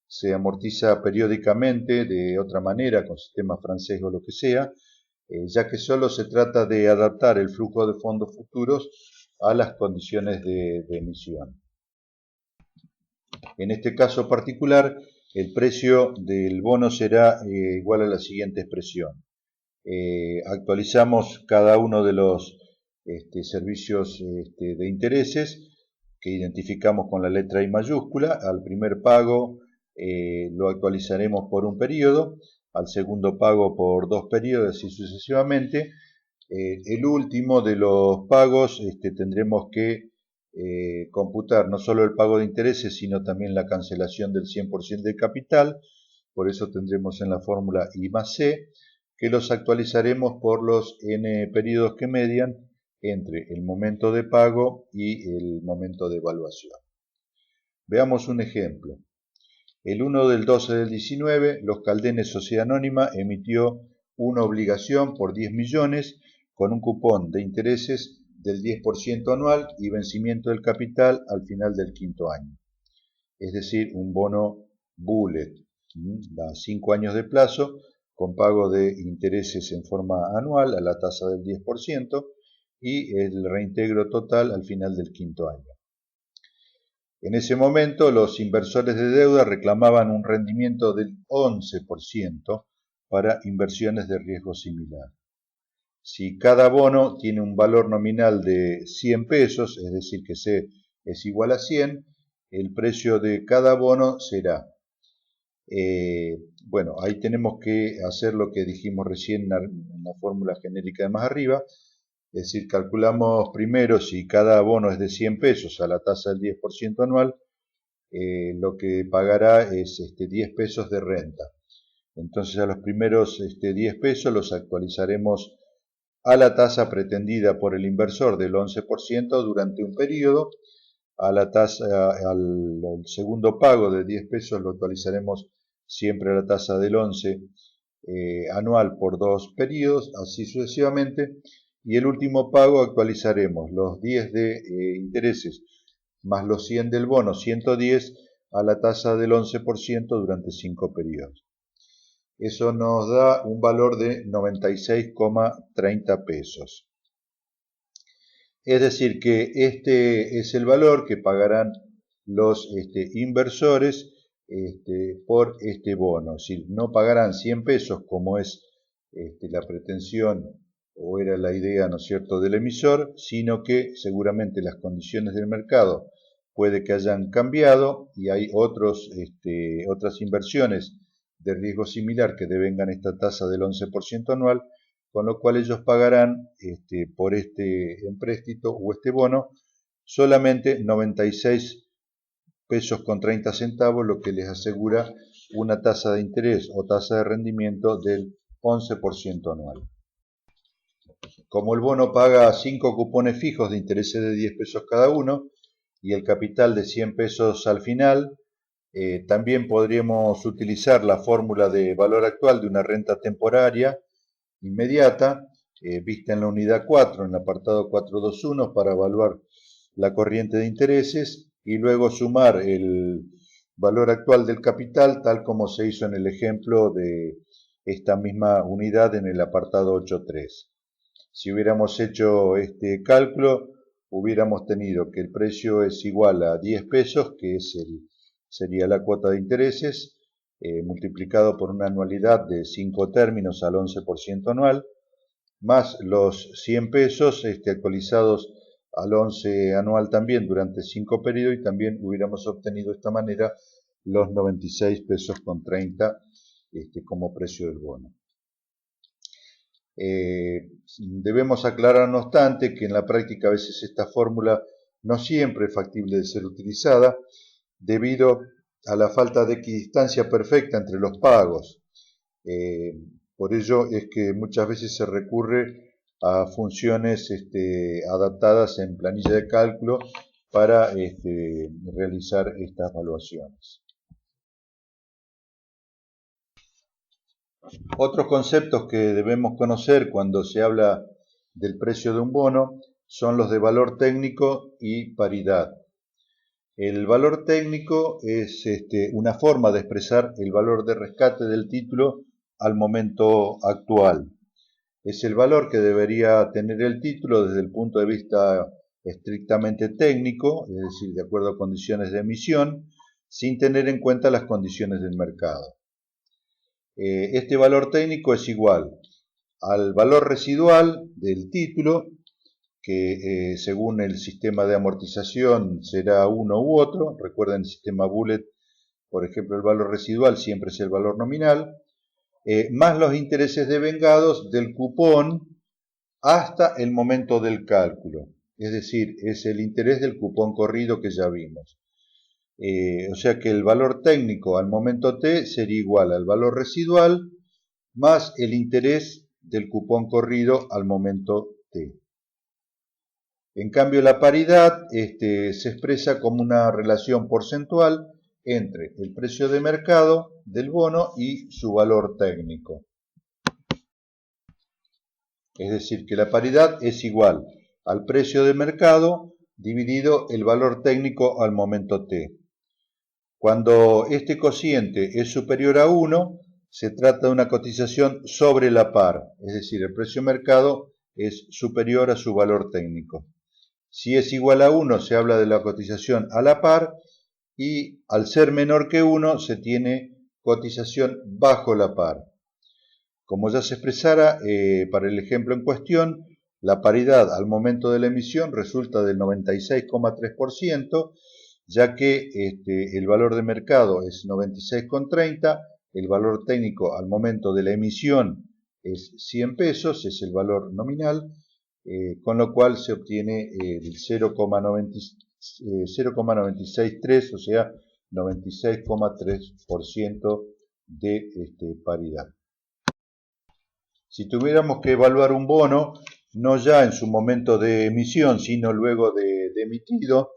se amortiza periódicamente de otra manera, con sistema francés o lo que sea, ya que solo se trata de adaptar el flujo de fondos futuros a las condiciones de emisión. En este caso particular, el precio del bono será igual a la siguiente expresión. Actualizamos cada uno de los servicios de intereses que identificamos con la letra I mayúscula. Al primer pago lo actualizaremos por un periodo, al segundo pago por 2 periodos y sucesivamente. El último de los pagos tendremos que computar no solo el pago de intereses, sino también la cancelación del 100% del capital. Por eso tendremos en la fórmula I más C, que los actualizaremos por los n periodos que median entre el momento de pago y el momento de evaluación. Veamos un ejemplo. El 1 del 12 del 19, Los Caldenes Sociedad Anónima emitió una obligación por 10 millones con un cupón de intereses del 10% anual y vencimiento del capital al final del quinto año. Es decir, un bono bullet, da 5 años de plazo con pago de intereses en forma anual a la tasa del 10% y el reintegro total al final del quinto año. En ese momento, los inversores de deuda reclamaban un rendimiento del 11% para inversiones de riesgo similar. Si cada bono tiene un valor nominal de 100 pesos, es decir, que C es igual a 100, el precio de cada bono será. Bueno, ahí tenemos que hacer lo que dijimos recién en la fórmula genérica de más arriba, es decir, calculamos primero si cada bono es de 100 pesos a la tasa del 10% anual, lo que pagará es 10 pesos de renta. Entonces a los primeros 10 pesos los actualizaremos a la tasa pretendida por el inversor del 11% durante un periodo. Al segundo pago de 10 pesos lo actualizaremos siempre a la tasa del 11 anual por 2 periodos, así sucesivamente. Y el último pago actualizaremos los 10 de intereses más los 100 del bono, 110 a la tasa del 11% durante 5 periodos. Eso nos da un valor de 96,30 pesos. Es decir, que este es el valor que pagarán los inversores por este bono. Es decir, no pagarán 100 pesos como es la pretensión o era la idea, ¿no es cierto?, del emisor, sino que seguramente las condiciones del mercado puede que hayan cambiado y hay otras inversiones de riesgo similar que devengan esta tasa del 11% anual, con lo cual ellos pagarán por este empréstito o este bono solamente 96 pesos con 30 centavos, lo que les asegura una tasa de interés o tasa de rendimiento del 11% anual. Como el bono paga 5 cupones fijos de intereses de 10 pesos cada uno y el capital de 100 pesos al final, también podríamos utilizar la fórmula de valor actual de una renta temporaria inmediata, vista en la unidad 4, en el apartado 421, para evaluar la corriente de intereses y luego sumar el valor actual del capital, tal como se hizo en el ejemplo de esta misma unidad en el apartado 8.3. Si hubiéramos hecho este cálculo, hubiéramos tenido que el precio es igual a 10 pesos, que sería la cuota de intereses, multiplicado por una anualidad de 5 términos al 11% anual, más los 100 pesos actualizados al 11 anual también durante 5 periodos, y también hubiéramos obtenido de esta manera los 96 pesos con 30 como precio del bono. Debemos aclarar, no obstante, que en la práctica a veces esta fórmula no siempre es factible de ser utilizada debido a la falta de equidistancia perfecta entre los pagos. Por ello es que muchas veces se recurre a funciones adaptadas en planilla de cálculo para realizar estas evaluaciones. Otros conceptos que debemos conocer cuando se habla del precio de un bono son los de valor técnico y paridad. El valor técnico es una forma de expresar el valor de rescate del título al momento actual. Es el valor que debería tener el título desde el punto de vista estrictamente técnico, es decir, de acuerdo a condiciones de emisión, sin tener en cuenta las condiciones del mercado. Este valor técnico es igual al valor residual del título, que según el sistema de amortización será uno u otro. Recuerden el sistema Bullet, por ejemplo, el valor residual siempre es el valor nominal, más los intereses devengados del cupón hasta el momento del cálculo. Es decir, es el interés del cupón corrido que ya vimos. O sea que el valor técnico al momento T sería igual al valor residual más el interés del cupón corrido al momento T. En cambio, la paridad se expresa como una relación porcentual entre el precio de mercado del bono y su valor técnico. Es decir, que la paridad es igual al precio de mercado dividido el valor técnico al momento T. Cuando este cociente es superior a 1, se trata de una cotización sobre la par, es decir, el precio de mercado es superior a su valor técnico. Si es igual a 1, se habla de la cotización a la par, y al ser menor que 1, se tiene cotización bajo la par. Como ya se expresara para el ejemplo en cuestión, la paridad al momento de la emisión resulta del 96,3%, ya que el valor de mercado es 96,30, el valor técnico al momento de la emisión es 100 pesos, es el valor nominal, con lo cual se obtiene el 0,963, o sea, 96,3% de paridad. Si tuviéramos que evaluar un bono, no ya en su momento de emisión, sino luego de emitido,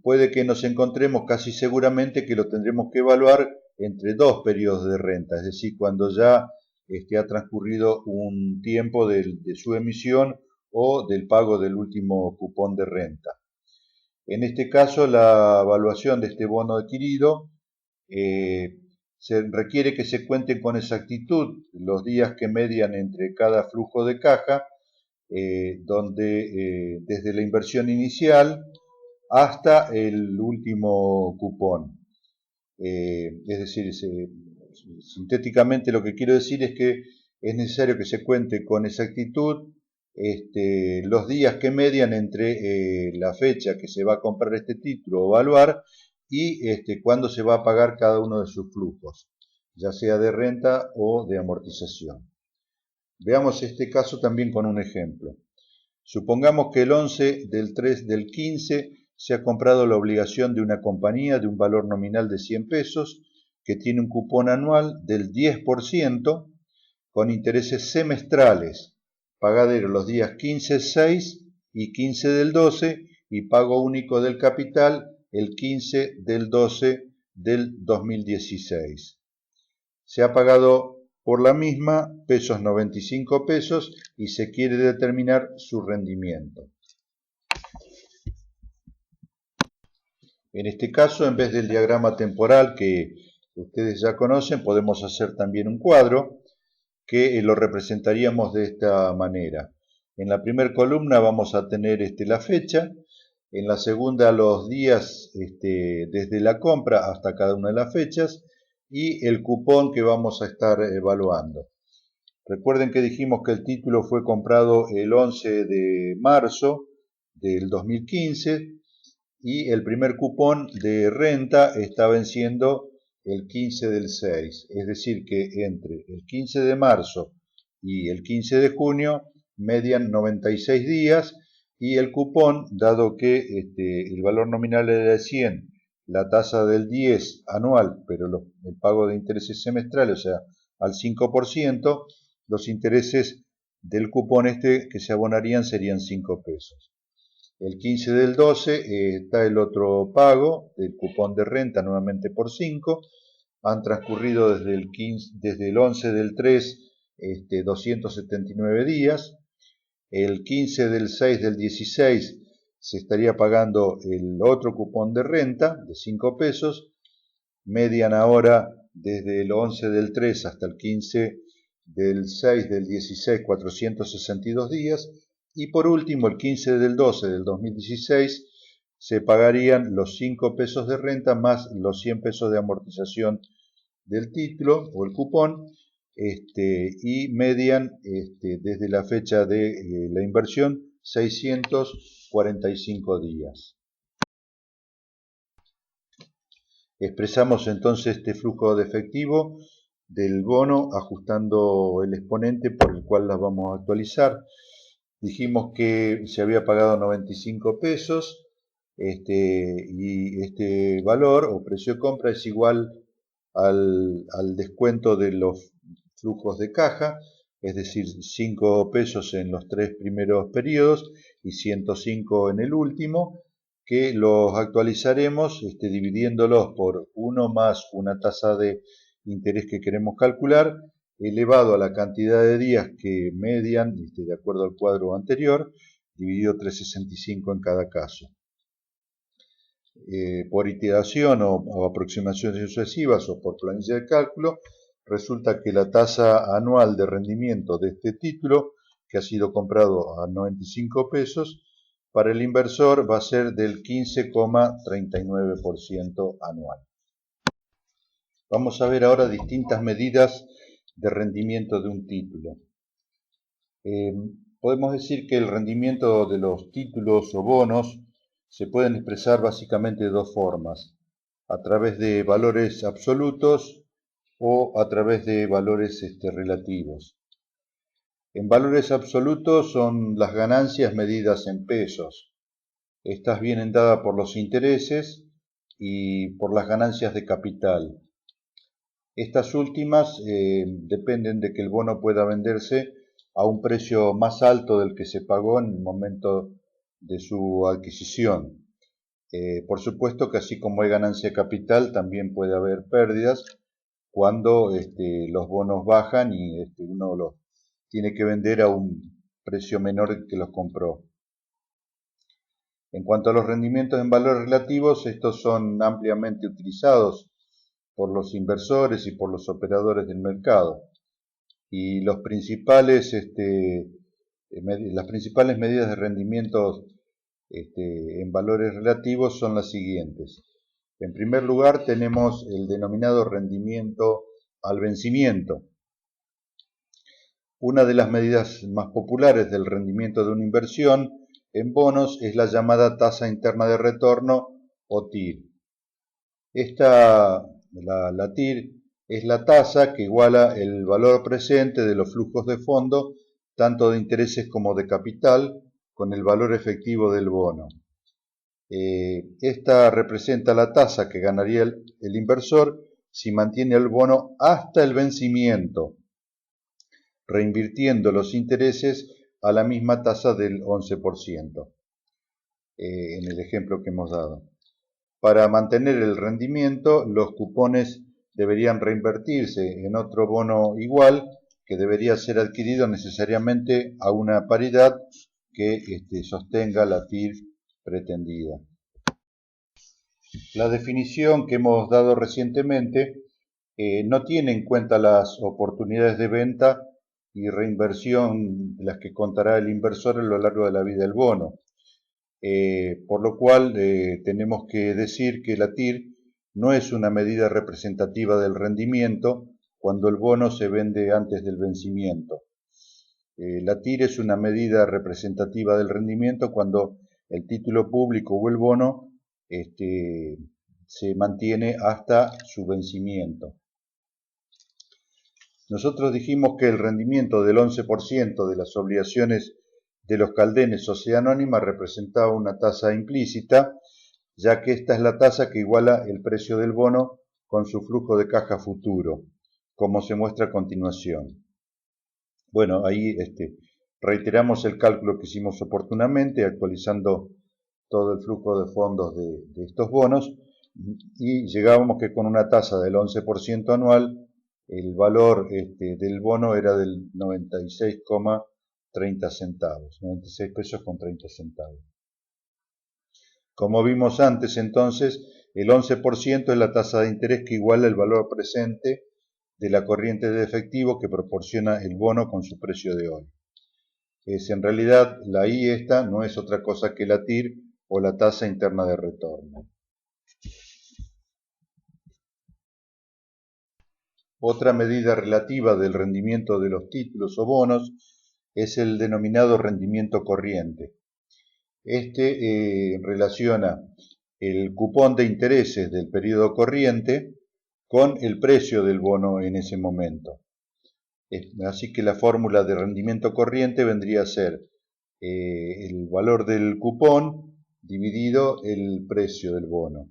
puede que nos encontremos casi seguramente que lo tendremos que evaluar entre dos periodos de renta, es decir, cuando ya ha transcurrido un tiempo de su emisión o del pago del último cupón de renta. En este caso, la evaluación de este bono adquirido se requiere que se cuenten con exactitud los días que median entre cada flujo de caja, donde desde la inversión inicial hasta el último cupón. Es decir, sintéticamente lo que quiero decir es que es necesario que se cuente con exactitud los días que median entre la fecha que se va a comprar este título o evaluar y cuándo se va a pagar cada uno de sus flujos, ya sea de renta o de amortización. Veamos este caso también con un ejemplo. Supongamos que el 11 del 3 del 15 se ha comprado la obligación de una compañía de un valor nominal de 100 pesos que tiene un cupón anual del 10% con intereses semestrales, pagadero los días 15, 6 y 15 del 12 y pago único del capital el 15 del 12 del 2016. Se ha pagado por la misma pesos 95 pesos y se quiere determinar su rendimiento. En este caso, en vez del diagrama temporal que ustedes ya conocen, podemos hacer también un cuadro que lo representaríamos de esta manera. En la primera columna vamos a tener la fecha, en la segunda los días desde la compra hasta cada una de las fechas y el cupón que vamos a estar evaluando. Recuerden que dijimos que el título fue comprado el 11 de marzo del 2015 y el primer cupón de renta está venciendo el 15 del 6, es decir que entre el 15 de marzo y el 15 de junio median 96 días y el cupón, dado que el valor nominal era de 100, la tasa del 10 anual, pero el pago de intereses semestrales, o sea, al 5%, los intereses del cupón que se abonarían serían 5 pesos. El 15 del 12 está el otro pago, el cupón de renta nuevamente por 5. Han transcurrido desde el 11 del 3 279 días. El 15 del 6 del 16 se estaría pagando el otro cupón de renta de 5 pesos. Median ahora desde el 11 del 3 hasta el 15 del 6 del 16 462 días. Y por último, el 15 del 12 del 2016 se pagarían los 5 pesos de renta más los 100 pesos de amortización del título o el cupón, y median desde la fecha de la inversión 645 días. Expresamos entonces este flujo de efectivo del bono ajustando el exponente por el cual las vamos a actualizar. Dijimos que se había pagado 95 pesos y este valor o precio de compra es igual al descuento de los flujos de caja, es decir, 5 pesos en los 3 primeros periodos y 105 en el último, que los actualizaremos dividiéndolos por 1 más una tasa de interés que queremos calcular, elevado a la cantidad de días que median, de acuerdo al cuadro anterior, dividido 365 en cada caso. Por iteración o aproximaciones sucesivas o por planilla de cálculo, resulta que la tasa anual de rendimiento de este título, que ha sido comprado a 95 pesos, para el inversor va a ser del 15,39% anual. Vamos a ver ahora distintas medidas de rendimiento de un título. Podemos decir que el rendimiento de los títulos o bonos se pueden expresar básicamente de dos formas: a través de valores absolutos o a través de valores relativos. En valores absolutos son las ganancias medidas en pesos. Estas vienen dadas por los intereses y por las ganancias de capital. Estas últimas dependen de que el bono pueda venderse a un precio más alto del que se pagó en el momento de su adquisición. Por supuesto que así como hay ganancia de capital, también puede haber pérdidas cuando los bonos bajan y uno los tiene que vender a un precio menor que los compró. En cuanto a los rendimientos en valores relativos, estos son ampliamente utilizados por los inversores y por los operadores del mercado. Y las principales medidas de rendimiento en valores relativos son las siguientes. En primer lugar, tenemos el denominado rendimiento al vencimiento. Una de las medidas más populares del rendimiento de una inversión en bonos es la llamada tasa interna de retorno o TIR. La TIR es la tasa que iguala el valor presente de los flujos de fondo, tanto de intereses como de capital, con el valor efectivo del bono. Esta representa la tasa que ganaría el inversor si mantiene el bono hasta el vencimiento, reinvirtiendo los intereses a la misma tasa del 11%, en el ejemplo que hemos dado. Para mantener el rendimiento, los cupones deberían reinvertirse en otro bono igual, que debería ser adquirido necesariamente a una paridad que sostenga la TIR pretendida. La definición que hemos dado recientemente no tiene en cuenta las oportunidades de venta y reinversión de las que contará el inversor a lo largo de la vida del bono. Por lo cual tenemos que decir que la TIR no es una medida representativa del rendimiento cuando el bono se vende antes del vencimiento. La TIR es una medida representativa del rendimiento cuando el título público o el bono se mantiene hasta su vencimiento. Nosotros dijimos que el rendimiento del 11% de las obligaciones de los Caldenes Sociedad Anónima representaba una tasa implícita, ya que esta es la tasa que iguala el precio del bono con su flujo de caja futuro, como se muestra a continuación. Bueno, ahí reiteramos el cálculo que hicimos oportunamente, actualizando todo el flujo de fondos de estos bonos, y llegábamos que con una tasa del 11% anual, el valor del bono era del 96,30 centavos, 96 pesos con 30 centavos. Como vimos antes, entonces, el 11% es la tasa de interés que iguala el valor presente de la corriente de efectivo que proporciona el bono con su precio de hoy. En realidad, la I esta no es otra cosa que la TIR o la tasa interna de retorno. Otra medida relativa del rendimiento de los títulos o bonos es el denominado rendimiento corriente. Relaciona el cupón de intereses del periodo corriente con el precio del bono en ese momento. Así que la fórmula de rendimiento corriente vendría a ser el valor del cupón dividido el precio del bono.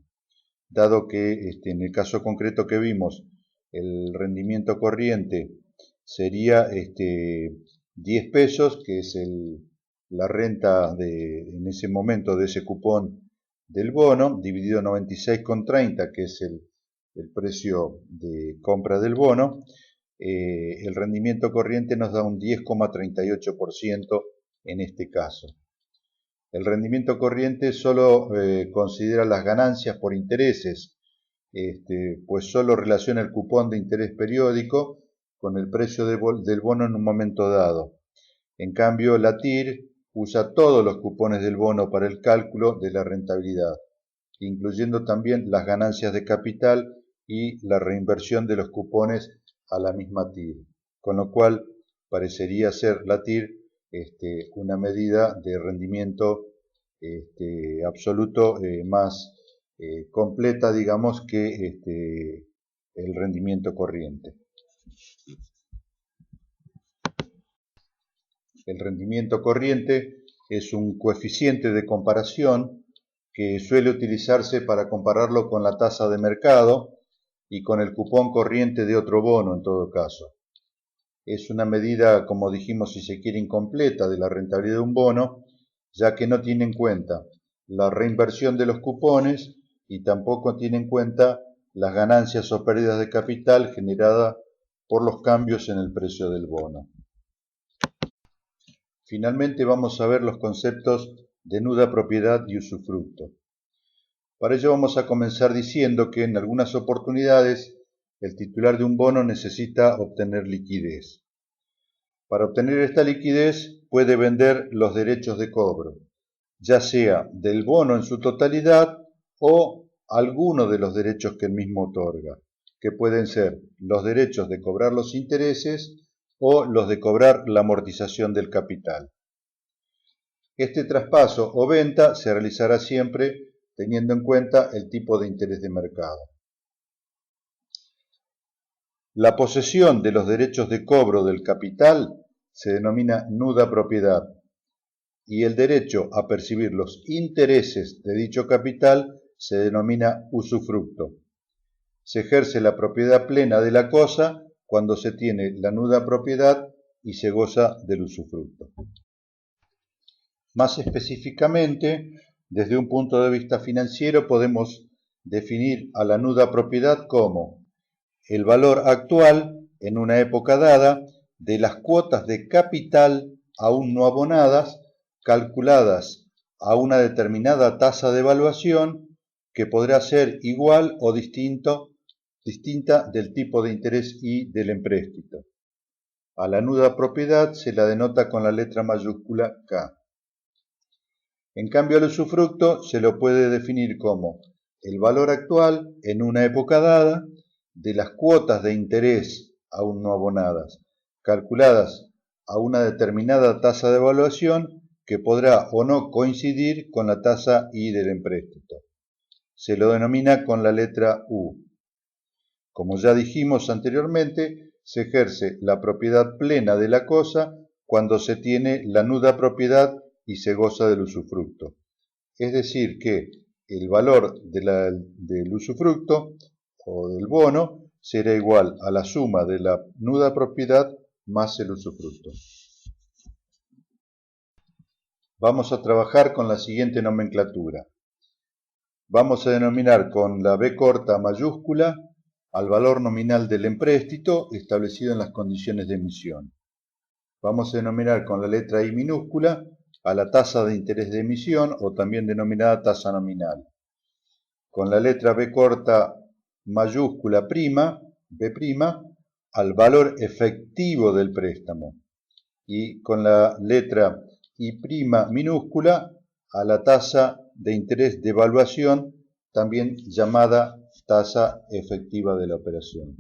Dado que en el caso concreto que vimos, el rendimiento corriente sería 10 pesos, que es la renta en ese momento de ese cupón del bono, dividido 96,30, que es el precio de compra del bono. El rendimiento corriente nos da un 10,38% en este caso. El rendimiento corriente solo considera las ganancias por intereses pues solo relaciona el cupón de interés periódico con el precio del bono en un momento dado. En cambio, la TIR usa todos los cupones del bono para el cálculo de la rentabilidad, incluyendo también las ganancias de capital y la reinversión de los cupones a la misma TIR, con lo cual parecería ser la TIR una medida de rendimiento absoluto más completa, digamos, que el rendimiento corriente. El rendimiento corriente es un coeficiente de comparación que suele utilizarse para compararlo con la tasa de mercado y con el cupón corriente de otro bono en todo caso. Es una medida, como dijimos, si se quiere, incompleta de la rentabilidad de un bono, ya que no tiene en cuenta la reinversión de los cupones y tampoco tiene en cuenta las ganancias o pérdidas de capital generadas por los cambios en el precio del bono. Finalmente vamos a ver los conceptos de nuda propiedad y usufructo. Para ello vamos a comenzar diciendo que en algunas oportunidades el titular de un bono necesita obtener liquidez. Para obtener esta liquidez puede vender los derechos de cobro, ya sea del bono en su totalidad o alguno de los derechos que el mismo otorga, que pueden ser los derechos de cobrar los intereses o los de cobrar la amortización del capital. Este traspaso o venta se realizará siempre teniendo en cuenta el tipo de interés de mercado. La posesión de los derechos de cobro del capital se denomina nuda propiedad y el derecho a percibir los intereses de dicho capital se denomina usufructo. Se ejerce la propiedad plena de la cosa cuando se tiene la nuda propiedad y se goza del usufructo. Más específicamente, desde un punto de vista financiero podemos definir a la nuda propiedad como el valor actual en una época dada de las cuotas de capital aún no abonadas calculadas a una determinada tasa de evaluación que podrá ser igual o distinta del tipo de interés y del empréstito. A la nuda propiedad se la denota con la letra mayúscula K. En cambio, al usufructo se lo puede definir como el valor actual en una época dada de las cuotas de interés aún no abonadas, calculadas a una determinada tasa de evaluación que podrá o no coincidir con la tasa I del empréstito. Se lo denomina con la letra U. Como ya dijimos anteriormente, se ejerce la propiedad plena de la cosa cuando se tiene la nuda propiedad y se goza del usufructo. Es decir, que el valor del usufructo o del bono será igual a la suma de la nuda propiedad más el usufructo. Vamos a trabajar con la siguiente nomenclatura. Vamos a denominar con la B corta mayúscula al valor nominal del empréstito establecido en las condiciones de emisión. Vamos a denominar con la letra I minúscula a la tasa de interés de emisión o también denominada tasa nominal. Con la letra B corta mayúscula prima, B prima, al valor efectivo del préstamo. Y con la letra I prima minúscula a la tasa de interés de evaluación, también llamada tasa efectiva de la operación.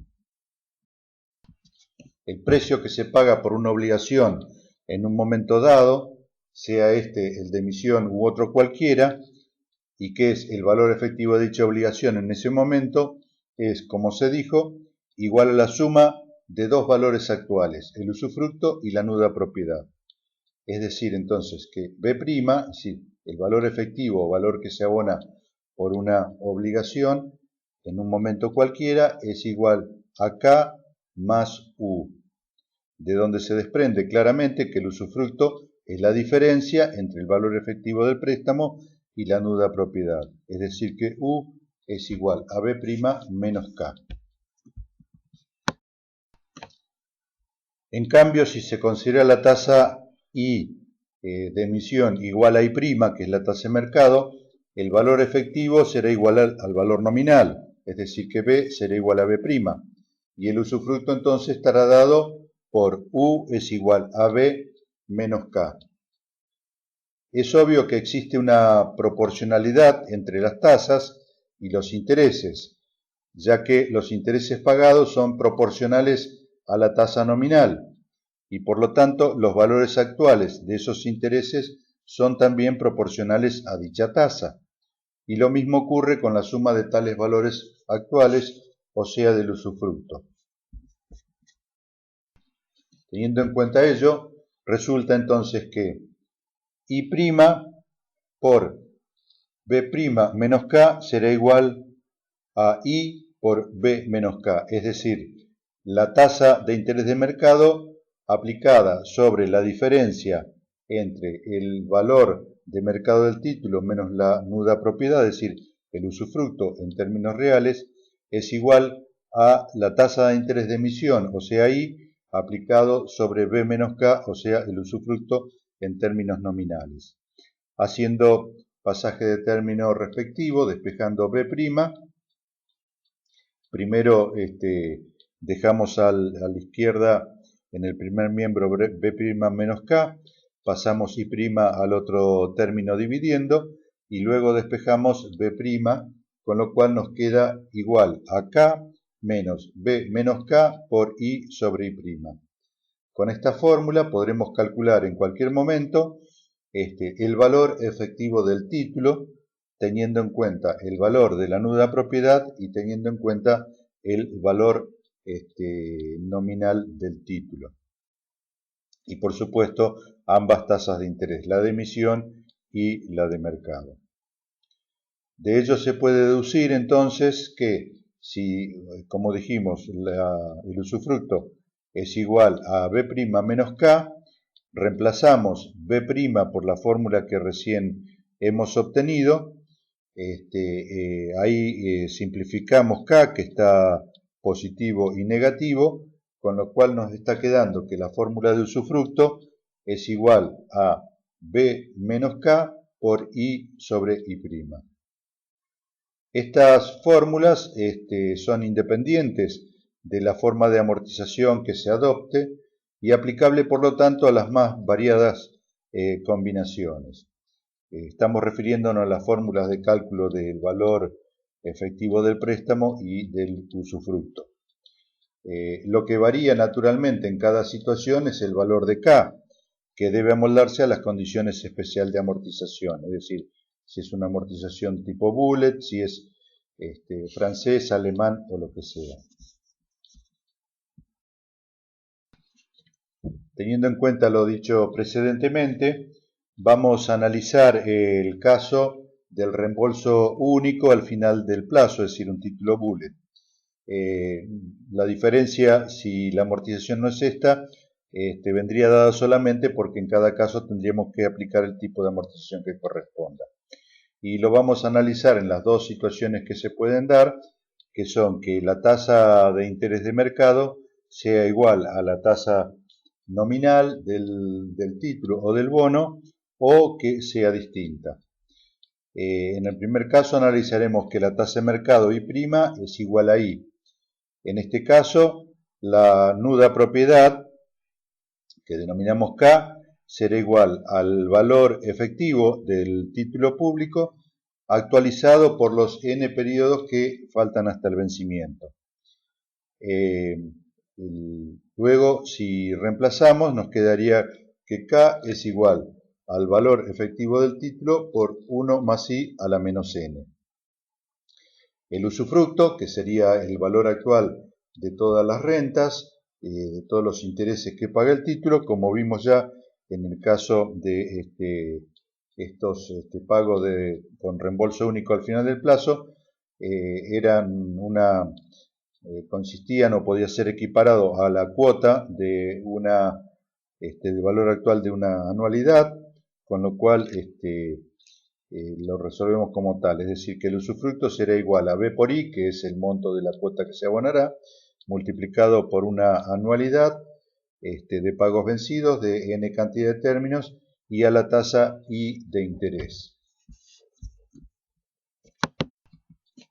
El precio que se paga por una obligación en un momento dado, sea este el de emisión u otro cualquiera, y que es el valor efectivo de dicha obligación en ese momento, es, como se dijo, igual a la suma de dos valores actuales, el usufructo y la nuda propiedad. Es decir, entonces, que B', es decir, el valor efectivo o valor que se abona por una obligación en un momento cualquiera, es igual a K más U, de donde se desprende claramente que el usufructo es la diferencia entre el valor efectivo del préstamo y la nuda propiedad, es decir que U es igual a B' menos K. En cambio, si se considera la tasa I de emisión igual a I', que es la tasa de mercado, el valor efectivo será igual al valor nominal, es decir que B será igual a B', y el usufructo entonces estará dado por U es igual a B menos K. Es obvio que existe una proporcionalidad entre las tasas y los intereses, ya que los intereses pagados son proporcionales a la tasa nominal y por lo tanto los valores actuales de esos intereses son también proporcionales a dicha tasa. Y lo mismo ocurre con la suma de tales valores actuales, o sea, del usufructo. Teniendo en cuenta ello, resulta entonces que I' por B' menos K será igual a I por B menos K, es decir, la tasa de interés de mercado aplicada sobre la diferencia entre el valor de mercado del título menos la nuda propiedad, es decir, el usufructo en términos reales, es igual a la tasa de interés de emisión, o sea, I, aplicado sobre B menos K, o sea, el usufructo en términos nominales. Haciendo pasaje de término respectivo, despejando B', primero dejamos a la izquierda en el primer miembro B' menos K, pasamos I' al otro término dividiendo y luego despejamos B', con lo cual nos queda igual a K menos B menos K por I sobre I'. Con esta fórmula podremos calcular en cualquier momento el valor efectivo del título, teniendo en cuenta el valor de la nuda propiedad y teniendo en cuenta el valor nominal del título. Y por supuesto, ambas tasas de interés, la de emisión y la de mercado. De ello se puede deducir entonces que si, como dijimos, el usufructo es igual a B' menos K, reemplazamos B' por la fórmula que recién hemos obtenido, ahí simplificamos K, que está positivo y negativo, con lo cual nos está quedando que la fórmula de usufructo es igual a B menos K por I sobre I'. Estas fórmulas son independientes de la forma de amortización que se adopte y aplicable por lo tanto a las más variadas combinaciones. Estamos refiriéndonos a las fórmulas de cálculo del valor efectivo del préstamo y del usufructo. Lo que varía naturalmente en cada situación es el valor de K, que debe amoldarse a las condiciones especiales de amortización, es decir, si es una amortización tipo bullet, si es francés, alemán o lo que sea. Teniendo en cuenta lo dicho precedentemente, vamos a analizar el caso del reembolso único al final del plazo, es decir, un título bullet. La diferencia, si la amortización no es esta, vendría dada solamente porque en cada caso tendríamos que aplicar el tipo de amortización que corresponda. Y lo vamos a analizar en las dos situaciones que se pueden dar, que son que la tasa de interés de mercado sea igual a la tasa nominal del título o del bono, o que sea distinta. En el primer caso analizaremos que la tasa de mercado I' es igual a I. En este caso, la nuda propiedad, que denominamos K, será igual al valor efectivo del título público actualizado por los n periodos que faltan hasta el vencimiento. Luego, si reemplazamos, nos quedaría que K es igual al valor efectivo del título por 1 más I a la menos n. El usufructo, que sería el valor actual de todas las rentas, de todos los intereses que paga el título, como vimos ya en el caso de estos pagos con reembolso único al final del plazo, consistían o podía ser equiparado a la cuota de del valor actual de una anualidad, con lo cual lo resolvemos como tal, es decir, que el usufructo será igual a B por I, que es el monto de la cuota que se abonará, multiplicado por una anualidad de pagos vencidos de n cantidad de términos y a la tasa I de interés.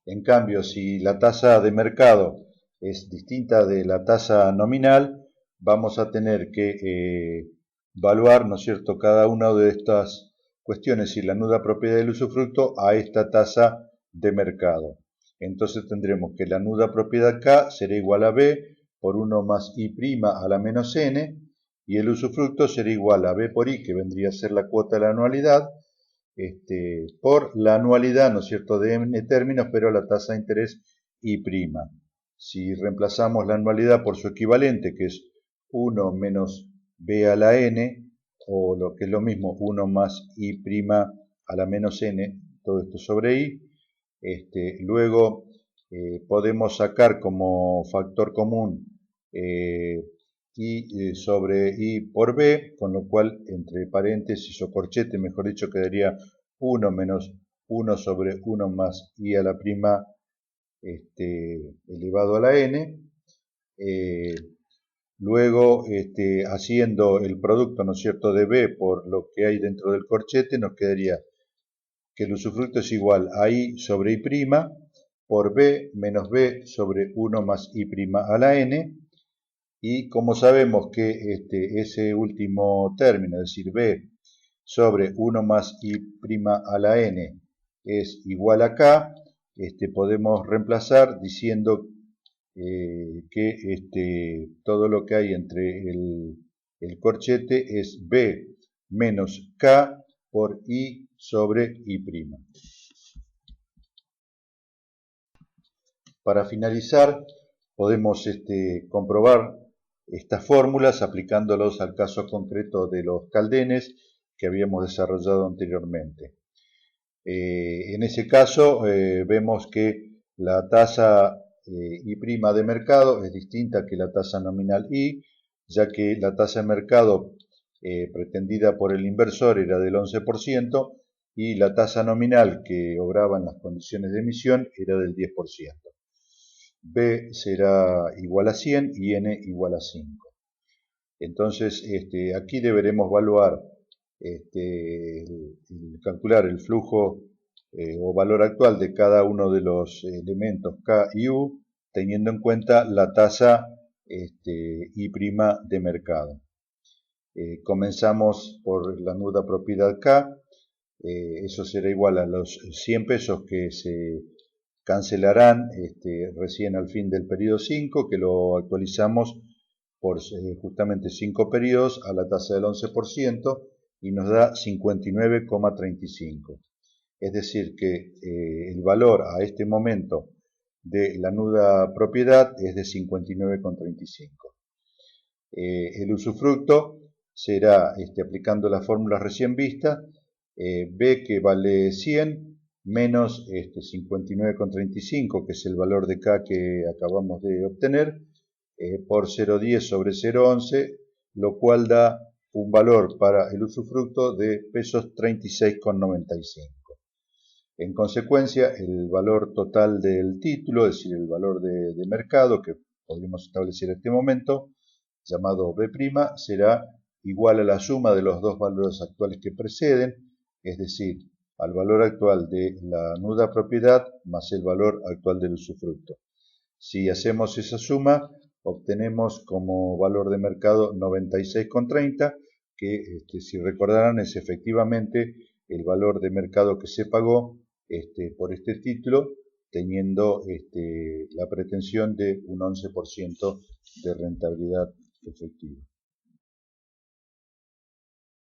En cambio, si la tasa de mercado es distinta de la tasa nominal, vamos a tener que evaluar, ¿no es cierto?, cada una de estas cuestiones, si la nuda propiedad del usufructo a esta tasa de mercado. Entonces tendremos que la nuda propiedad K será igual a B por 1 más I' a la menos N, y el usufructo será igual a B por I, que vendría a ser la cuota de la anualidad, por la anualidad, ¿no es cierto?, de n términos, pero la tasa de interés I'. Si reemplazamos la anualidad por su equivalente, que es 1 menos B a la n, o lo que es lo mismo, 1 más I' a la menos n, todo esto sobre I, luego podemos sacar como factor común I sobre I por B, con lo cual entre paréntesis o corchete, mejor dicho, quedaría 1 menos 1 sobre 1 más I a la prima elevado a la n. Luego, haciendo el producto, ¿no es cierto?, de B por lo que hay dentro del corchete, nos quedaría que el usufructo es igual a I sobre I' por B menos B sobre 1 más I' a la n. Y como sabemos que ese último término, es decir, B sobre 1 más I' a la n es igual a K, podemos reemplazar diciendo que todo lo que hay entre el corchete es B menos K por I sobre I'. Para finalizar, podemos comprobar estas fórmulas aplicándolos al caso concreto de los caldenes que habíamos desarrollado anteriormente. En ese caso vemos que la tasa I' de mercado es distinta que la tasa nominal I, ya que la tasa de mercado pretendida por el inversor era del 11% y la tasa nominal que obraba en las condiciones de emisión era del 10%. B será igual a 100 y N igual a 5. Entonces, aquí deberemos evaluar, calcular el flujo o valor actual de cada uno de los elementos K y U, teniendo en cuenta la tasa I' de mercado. Comenzamos por la nuda propiedad K, eso será igual a los 100 pesos que se cancelarán recién al fin del periodo 5, que lo actualizamos por justamente 5 periodos a la tasa del 11% y nos da 59,35. Es decir que el valor a este momento de la nuda propiedad es de 59,35. El usufructo será, aplicando la fórmula recién vista, B que vale 100 menos 59,35, que es el valor de K que acabamos de obtener, por 0,10 sobre 0,11, lo cual da un valor para el usufructo de pesos 36,95. En consecuencia, el valor total del título, es decir, el valor de mercado que podríamos establecer en este momento, llamado B', será igual a la suma de los dos valores actuales que preceden, es decir, al valor actual de la nuda propiedad más el valor actual del usufructo. Si hacemos esa suma, obtenemos como valor de mercado 96,30, que si recordarán es efectivamente el valor de mercado que se pagó por este título, teniendo la pretensión de un 11% de rentabilidad efectiva.